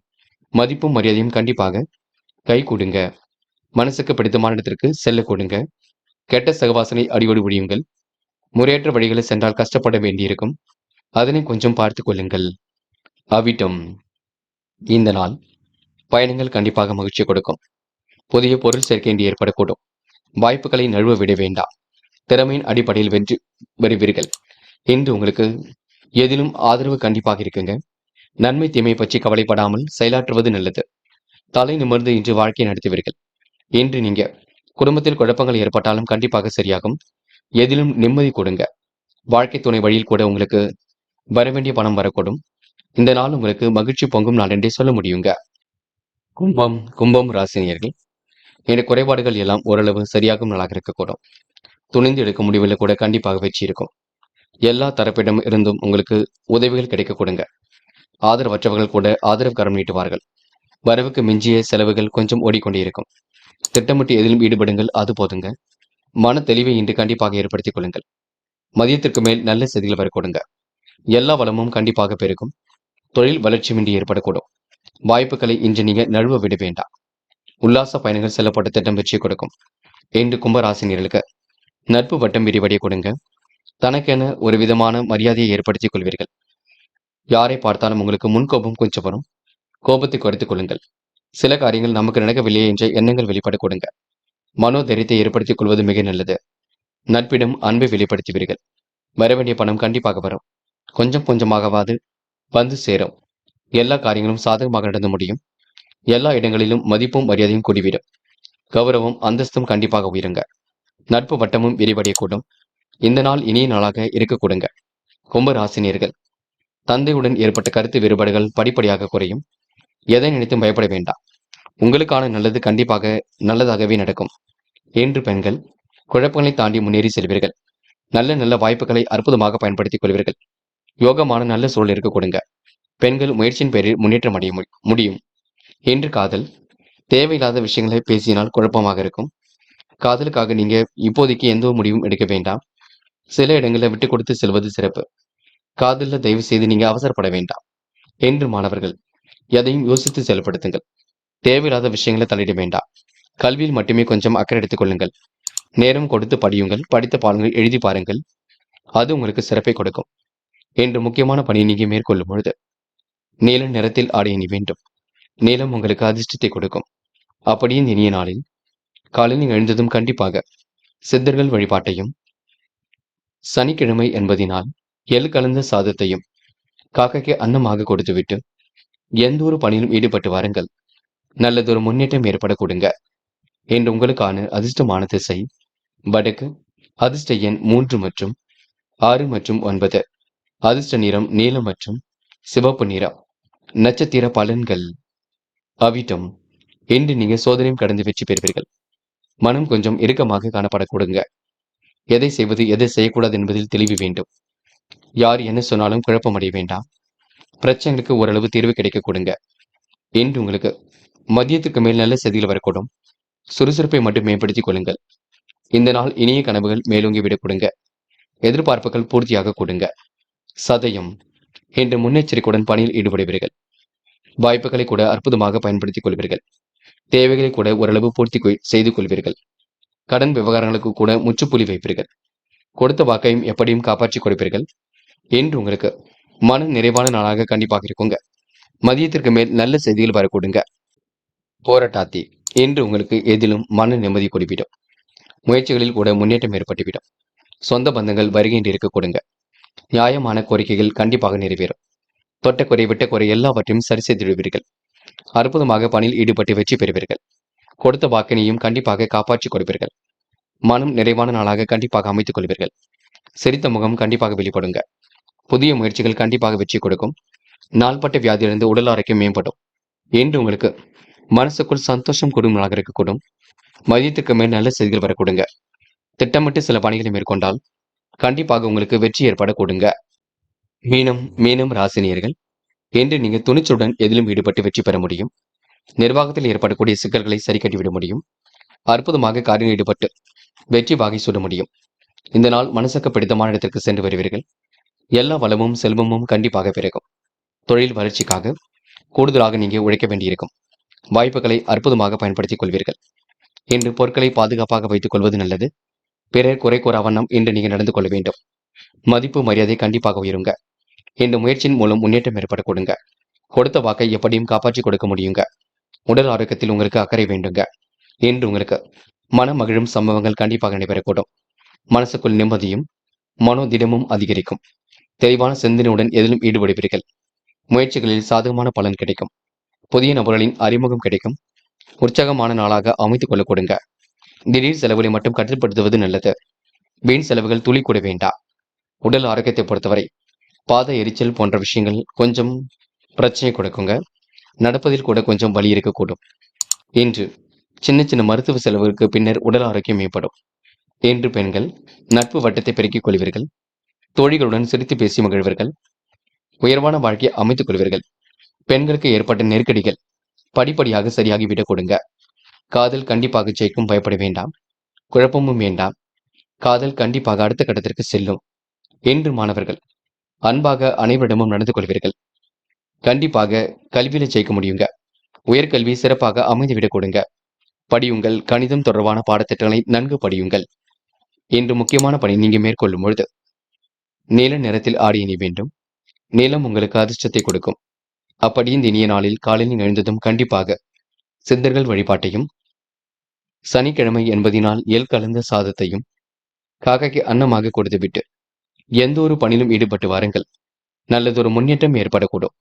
மதிப்பும் மரியாதையும் கண்டிப்பாக கை கொடுங்க. மனசுக்கு பிடித்தமான இடத்திற்கு செல்ல கொடுங்க. கெட்ட சகவாசனை அடியோடு ஒழியுங்கள். முறையற்ற வழிகளை சென்றால் கஷ்டப்பட வேண்டியிருக்கும். அதனை கொஞ்சம் பார்த்து கொள்ளுங்கள். அவிட்டம். இந்த நாள் பயணங்கள் கண்டிப்பாக மகிழ்ச்சி கொடுக்கும். புதிய பொருள் சேர்க்கை என்று ஏற்படக்கூடும். வாய்ப்புகளை நழுவ விட வேண்டாம். திறமையின் அடிப்படையில் வெற்றி பெறுவீர்கள். இன்று உங்களுக்கு எதிலும் ஆதரவு கண்டிப்பாக இருக்குங்க. நன்மை தீமை பற்றி கவலைப்படாமல் செயலாற்றுவது நல்லது. தலை நிமிர்ந்து இன்று வாழ்க்கையை நடத்துவீர்கள். இன்று நீங்க குடும்பத்தில் குழப்பங்கள் ஏற்பட்டாலும் கண்டிப்பாக சரியாகும். எதிலும் நிம்மதி கொடுங்க. வாழ்க்கை துணை வழியில் கூட உங்களுக்கு வரவேண்டிய பணம் வரக்கூடும். இந்த நாள் உங்களுக்கு மகிழ்ச்சி பொங்கும் நாள் என்றே சொல்ல முடியுங்க. கும்பம் ராசினியர்கள் இந்த குறைபாடுகள் எல்லாம் ஓரளவு சரியாகும் நாளாக இருக்கக்கூடும். துணிந்து எடுக்கும் முடிவில் கூட கண்டிப்பாக வெற்றி இருக்கும். எல்லா தரப்பிடம் இருந்தும் உங்களுக்கு உதவிகள் கிடைக்க கொடுங்க. ஆதரவற்றவர்கள் கூட ஆதரவு கரம் நீட்டுவார்கள். வரவுக்கு மிஞ்சிய செலவுகள் கொஞ்சம் ஓடிக்கொண்டே இருக்கும். திட்டமிட்டு எதிலும் ஈடுபடுங்கள், அது போதுங்க. மன தெளிவை இன்று கண்டிப்பாக ஏற்படுத்திக் கொள்ளுங்கள். மதியத்திற்கு மேல் நல்ல செய்திகள் வரக்கூடுங்க. எல்லா வளமும் கண்டிப்பாக பெருகும். தொழில் வளர்ச்சியின்றி ஏற்படக்கூடும். வாய்ப்புகளை இன்று நீங்க நழுவ விட வேண்டாம். உல்லாச பயணங்கள் செல்லப்பட்ட திட்டம் வெற்றி கொடுக்கும். என்று கும்பராசினியர்களுக்கு நட்பு வட்டம் விரிவடைய கொடுங்க. தனக்கென ஒரு விதமான மரியாதையை ஏற்படுத்திக் கொள்வீர்கள். யாரை பார்த்தாலும் உங்களுக்கு முன்கோபம் கொஞ்சம் வரும். கோபத்தை குறைத்துக் கொள்ளுங்கள். சில காரியங்கள் நமக்கு நடக்கவில்லையே என்ற எண்ணங்கள் வெளிப்பட கொடுங்க. மனோதைரியத்தை ஏற்படுத்திக் கொள்வது மிக நல்லது. நட்பிடம் அன்பை வெளிப்படுத்துவீர்கள். வரவேண்டிய பணம் கண்டிப்பாக வரும். கொஞ்சம் கொஞ்சமாகவாது வந்து சேரும். எல்லா காரியங்களும் சாதகமாக நடந்து முடியும். எல்லா இடங்களிலும் மதிப்பும் மரியாதையும் கூடிவிடும். கௌரவம் அந்தஸ்தும் கண்டிப்பாக உயருங்க. நட்பு வட்டமும் விரிவடையக்கூடும். இந்த நாள் இனிய நாளாக இருக்க கொடுங்க. கும்பராசினியர்கள் தந்தையுடன் ஏற்பட்ட கருத்து வேறுபாடுகள் படிப்படியாக குறையும். எதை நினைத்தும் பயப்பட வேண்டாம். உங்களுக்கான நல்லது கண்டிப்பாக நல்லதாகவே நடக்கும். என்று பெண்கள் குழப்பங்களை தாண்டி முன்னேறி செல்வீர்கள். நல்ல நல்ல வாய்ப்புகளை அற்புதமாக பயன்படுத்திக் கொள்வீர்கள். யோகமான நல்ல சூழல் இருக்க கொடுங்க. பெண்கள் முயற்சியின் பேரில் முன்னேற்றம் அடைய முடியும். என்று காதல் தேவையில்லாத விஷயங்களை பேசினால் குழப்பமாக இருக்கும். காதலுக்காக நீங்க இப்போதைக்கு எந்த முடிவும் எடுக்க வேண்டாம். சில இடங்களை விட்டு கொடுத்து செல்வது சிறப்பு. காதல்ல தயவு செய்து நீங்க அவசரப்பட வேண்டாம். என்று மாணவர்கள் எதையும் யோசித்து செயல்படுத்துங்கள். தேவையில்லாத விஷயங்களை தலையிட வேண்டாம். கல்வியில் மட்டுமே கொஞ்சம் அக்கறை எடுத்துக் கொள்ளுங்கள். நேரம் கொடுத்து படியுங்கள். படித்த பாடங்கள் எழுதி பாருங்கள். அது உங்களுக்கு சிறப்பை கொடுக்கும். என்று முக்கியமான பணியை நீங்க மேற்கொள்ளும் பொழுது நீல நிறத்தில் ஆடை அணி வேண்டும். நீலம் உங்களுக்கு அதிர்ஷ்டத்தை கொடுக்கும். அப்படியே இந்த இனிய நாளில் காலையில் நீங்கள் எழுந்ததும் கண்டிப்பாக சித்தர்கள் வழிபாட்டையும், சனிக்கிழமை என்பதினால் எள் கலந்த சாதத்தையும் காக்கைக்கு அன்னமாக கொடுத்துவிட்டு எந்த ஒரு பணியிலும் ஈடுபட்டு வாருங்கள். நல்லதொரு முன்னேற்றம் ஏற்பட கொடுங்க. என்று உங்களுக்கான அதிர்ஷ்டமான திசை வடக்கு. அதிர்ஷ்ட எண் 3 மற்றும் 6 மற்றும் 9. அதிர்ஷ்ட நிறம் நீலம் மற்றும் சிவப்பு நிறம். நட்சத்திர பலன்கள். அவிட்டம். இன்று நீங்க சோதனையும் கடந்து வெற்றி பெறுவீர்கள். மனம் கொஞ்சம் இறுக்கமாக காணப்பட கொடுங்க. எதை செய்வது எதை செய்யக்கூடாது என்பதில் தெளிவு வேண்டும். யார் என்ன சொன்னாலும் குழப்பமடைய வேண்டாம். பிரச்சனைகளுக்கு ஓரளவு தீர்வு கிடைக்க கொடுங்க. இன்று உங்களுக்கு மதியத்துக்கு மேல் நல்ல செய்திகள் வரக்கூடும். சுறுசுறுப்பை மட்டும் மேம்படுத்திக் கொள்ளுங்கள். இந்த நாள் இனிய கனவுகள் மேலோங்கி விட கொடுங்க. எதிர்பார்ப்புகள் பூர்த்தியாக கொடுங்க. சதயம். இன்று முன்னெச்சரிக்கையுடன் பணியில் ஈடுபடுவீர்கள். வாய்ப்புகளை கூட அற்புதமாக பயன்படுத்திக் கொள்வீர்கள். தேவைகளை கூட ஓரளவு பூர்த்தி செய்து கொள்வீர்கள். கடன் விவகாரங்களுக்கு கூட முற்றுப்புள்ளி வைப்பீர்கள். கொடுத்த வாக்கையும் எப்படியும் காப்பாற்றிக் கொடுப்பீர்கள். என்று உங்களுக்கு மன நிறைவான நாளாக கண்டிப்பாக இருக்குங்க. மதியத்திற்கு மேல் நல்ல செய்திகள் வரக்கூடுங்க. போராட்டாத்தி. இன்று உங்களுக்கு எதிலும் மன நிம்மதி கொடுப்பிடும். முயற்சிகளில் கூட முன்னேற்றம் ஏற்பட்டுவிடும். சொந்த பந்தங்கள் வருகின்ற இருக்க கொடுங்க. நியாயமான கோரிக்கைகள் கண்டிப்பாக நிறைவேறும். தொட்ட குறை விட்ட குறை எல்லாவற்றையும் சரி செய்திடுவீர்கள். அற்புதமாக பணியில் ஈடுபட்டு வெற்றி பெறுவீர்கள். கொடுத்த வாக்கினையும் கண்டிப்பாக காப்பாற்றிக் கொடுப்பீர்கள். மனம் நிறைவான நாளாக கண்டிப்பாக அமைத்துக் கொள்வீர்கள். சிரித்த முகம் கண்டிப்பாக வெளிப்படுங்க. புதிய முயற்சிகள் கண்டிப்பாக வெற்றி கொடுக்கும். நாள்பட்ட வியாதியிலிருந்து உடல் ஆரோக்கியம் மேம்படும். என்று உங்களுக்கு மனசுக்குள் சந்தோஷம் கூடும் நாளாக இருக்கக்கூடும். மதியத்துக்கு மேல் நல்ல செய்திகள் வரக்கூடுங்க. திட்டமிட்டு சில பணிகளை மேற்கொண்டால் கண்டிப்பாக உங்களுக்கு வெற்றி ஏற்பட கொடுங்க. மீனம் ராசினியர்கள். என்று நீங்க துணிச்சலுடன் எதிலும் ஈடுபட்டு வெற்றி பெற முடியும். நிர்வாகத்தில் ஏற்படக்கூடிய சிக்கல்களை சரி கட்டிவிட முடியும். அற்புதமாக காரியம் ஈடுபட்டு வெற்றி வாகை சூட முடியும். இந்த நாள் மனசுக்கு பிடித்தமான இடத்திற்கு சென்று வருவீர்கள். எல்லா வளமும் செல்வமும் கண்டிப்பாக பிறகும். தொழில் வளர்ச்சிக்காக கூடுதலாக நீங்க உழைக்க வேண்டியிருக்கும். வாய்ப்புகளை அற்புதமாக பயன்படுத்திக் கொள்வீர்கள். இன்று பொருட்களை பாதுகாப்பாக வைத்துக் கொள்வது நல்லது. பிறர் குறை கூறா வண்ணம் இன்று நீங்க நடந்து கொள்ள வேண்டும். மதிப்பு மரியாதை கண்டிப்பாக உயருங்க. இந்த முயற்சியின் மூலம் முன்னேற்றம் ஏற்பட கொடுங்க. கொடுத்த வாக்கை எப்படியும் காப்பாற்றி கொடுக்க முடியுங்க. உடல் ஆரோக்கியத்தில் உங்களுக்கு அக்கறை வேண்டுங்க. இன்று உங்களுக்கு மன மகிழும் சம்பவங்கள் கண்டிப்பாக நடைபெறக்கூடும். மனசுக்குள் நிம்மதியும் மனோதிடமும் அதிகரிக்கும். தெளிவான சிந்தனையுடன் எதிலும் ஈடுபடுவீர்கள். முயற்சிகளில் சாதகமான பலன் கிடைக்கும். புதிய நபர்களின் அறிமுகம் கிடைக்கும். உற்சாகமான நாளாக அமைத்துக் கொள்ள கொடுங்க. திடீர் செலவுகளை மட்டும் கட்டுப்படுத்துவது நல்லது. வீண் செலவுகள் துளி கூட வேண்டாம். உடல் ஆரோக்கியத்தை பொறுத்தவரை பாத எரிச்சல் போன்ற விஷயங்கள் கொஞ்சம் பிரச்சனை கொடுக்குங்க. நடப்பதில் கூட கொஞ்சம் வலி இருக்கக்கூடும். இன்று சின்ன சின்ன மருத்துவ செலவுகளுக்கு பின்னர் உடல் ஆரோக்கியம் மேம்படும். இன்று பெண்கள் நட்பு வட்டத்தை பெருக்கிக் கொள்வீர்கள். தோழிகளுடன் சிரித்து பேசி மகிழ்வீர்கள். உயர்வான வாழ்க்கையை அமைத்துக் கொள்வீர்கள். பெண்களுக்கு ஏற்பட்ட நெருக்கடிகள் படிப்படியாக சரியாகிவிடக் கொடுங்க. காதல் கண்டிப்பாக ஜெயிக்கும். பயப்பட வேண்டாம். குழப்பமும் வேண்டாம். காதல் கண்டிப்பாக அடுத்த கட்டத்திற்கு செல்லும். என்று மாணவர்கள் அன்பாக அனைவரிடமும் நடந்து கொள்வீர்கள். கண்டிப்பாக கல்வியில ஜெயிக்க முடியுங்க. உயர்கல்வி சிறப்பாக அமைந்துவிடக் கொடுங்க. படியுங்கள். கணிதம் தொடர்பான பாடத்திட்டங்களை நன்கு படியுங்கள். இன்று முக்கியமான பணி நீங்க மேற்கொள்ளும் பொழுது நீல நிறத்தில் ஆடை அணி வேண்டும். நீலம் உங்களுக்கு அதிர்ஷ்டத்தை கொடுக்கும். அப்படி இந்த இனிய நாளில் காலையில் எழுந்ததும் கண்டிப்பாக சித்தர்கள் வழிபாட்டையும், சனிக்கிழமை என்பதினால் எள் கலந்த சாதத்தையும் காக்கைக்கு அன்னமாக கொடுத்துவிட்டு எந்த ஒரு பணியிலும் ஈடுபட்டு வாருங்கள். நல்லதொரு முன்னேற்றம் ஏற்படக்கூடும்.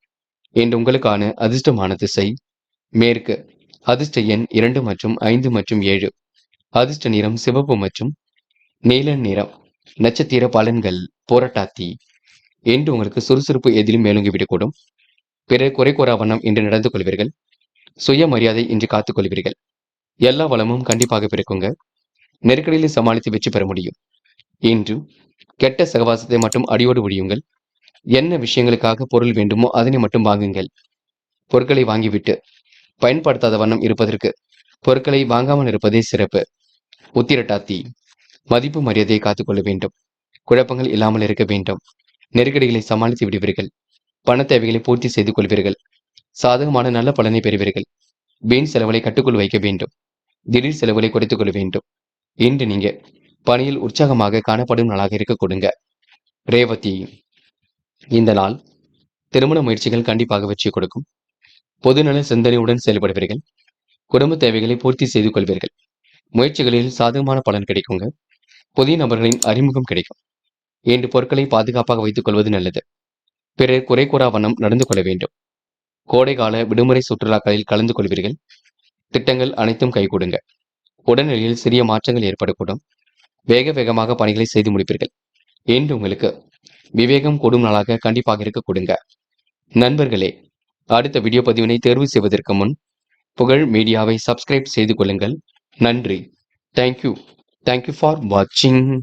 என்று உங்களுக்கான அதிர்ஷ்டமான திசை மேற்கு. அதிர்ஷ்ட எண் 2 மற்றும் 5 மற்றும் 7. அதிர்ஷ்ட நிறம் சிவப்பு மற்றும் நீல நிறம். நட்சத்திர பலன்கள். போராட்டாத்தி. என்று உங்களுக்கு சுறுசுறுப்பு எதிலும் மேலோங்கிவிடக்கூடும். பிறர் குறை கூறா வண்ணம் இன்று நடந்து கொள்வீர்கள். சுயமரியாதை இன்று காத்துக் கொள்வீர்கள். எல்லா வளமும் கண்டிப்பாக பிறக்குங்க. நெருக்கடியில் சமாளித்து வெற்றி பெற முடியும். இன்று கெட்ட சகவாசத்தை மட்டும் அடியோடு ஒழியுங்கள். என்ன விஷயங்களுக்காக பொருள் வேண்டுமோ அதனை மட்டும் வாங்குங்கள். பொருட்களை வாங்கிவிட்டு பயன்படுத்தாத வண்ணம் இருப்பதற்கு பொருட்களை வாங்காமல் இருப்பதே சிறப்பு. உத்திரட்டாத்தி. மதிப்பு மரியாதையை காத்துக்கொள்ள வேண்டும். குழப்பங்கள் இல்லாமல் இருக்க வேண்டும். நெருக்கடிகளை சமாளித்து விடுவீர்கள். பண தேவைகளை பூர்த்தி செய்து கொள்வீர்கள். சாதகமான நல்ல பலனை பெறுவீர்கள். வீண் செலவுகளை கட்டுக்குள் வைக்க வேண்டும். திடீர் செலவுகளை குறைத்துக் கொள்ள வேண்டும். இன்று நீங்க பணியில் உற்சாகமாக காணப்படும் நாளாக இருக்க கொடுங்க. ரேவதி, இந்த நாள் திருமண முயற்சிகள் கண்டிப்பாக வெற்றி கொடுக்கும். பொதுநல சிந்தனையுடன் செயல்படுவீர்கள். குடும்ப தேவைகளை பூர்த்தி செய்து கொள்வீர்கள். முயற்சிகளில் சாதகமான பலன் கிடைக்குங்க. புதிய நபர்களின் அறிமுகம் கிடைக்கும். இன்று பொருட்களை பாதுகாப்பாக வைத்துக் கொள்வது நல்லது. பிறர் குறை கூறா வண்ணம் நடந்து கொள்ள வேண்டும். கோடைகால விடுமுறை சுற்றுலாக்களில் கலந்து கொள்வீர்கள். திட்டங்கள் அனைத்தும் கைகூடுங்க. உடல்நிலையில் சிறிய மாற்றங்கள் ஏற்படக்கூடும். வேக வேகமாக பணிகளை செய்து முடிப்பீர்கள். இன்று உங்களுக்கு விவேகம் கூடும் நாளாக கண்டிப்பாக இருக்க கொடுங்க. நண்பர்களே, அடுத்த வீடியோ பதிவினை தேர்வு செய்வதற்கு முன் புகழ் மீடியாவை சப்ஸ்கிரைப் செய்து கொள்ளுங்கள். நன்றி. தேங்க்யூ ஃபார் வாட்சிங்.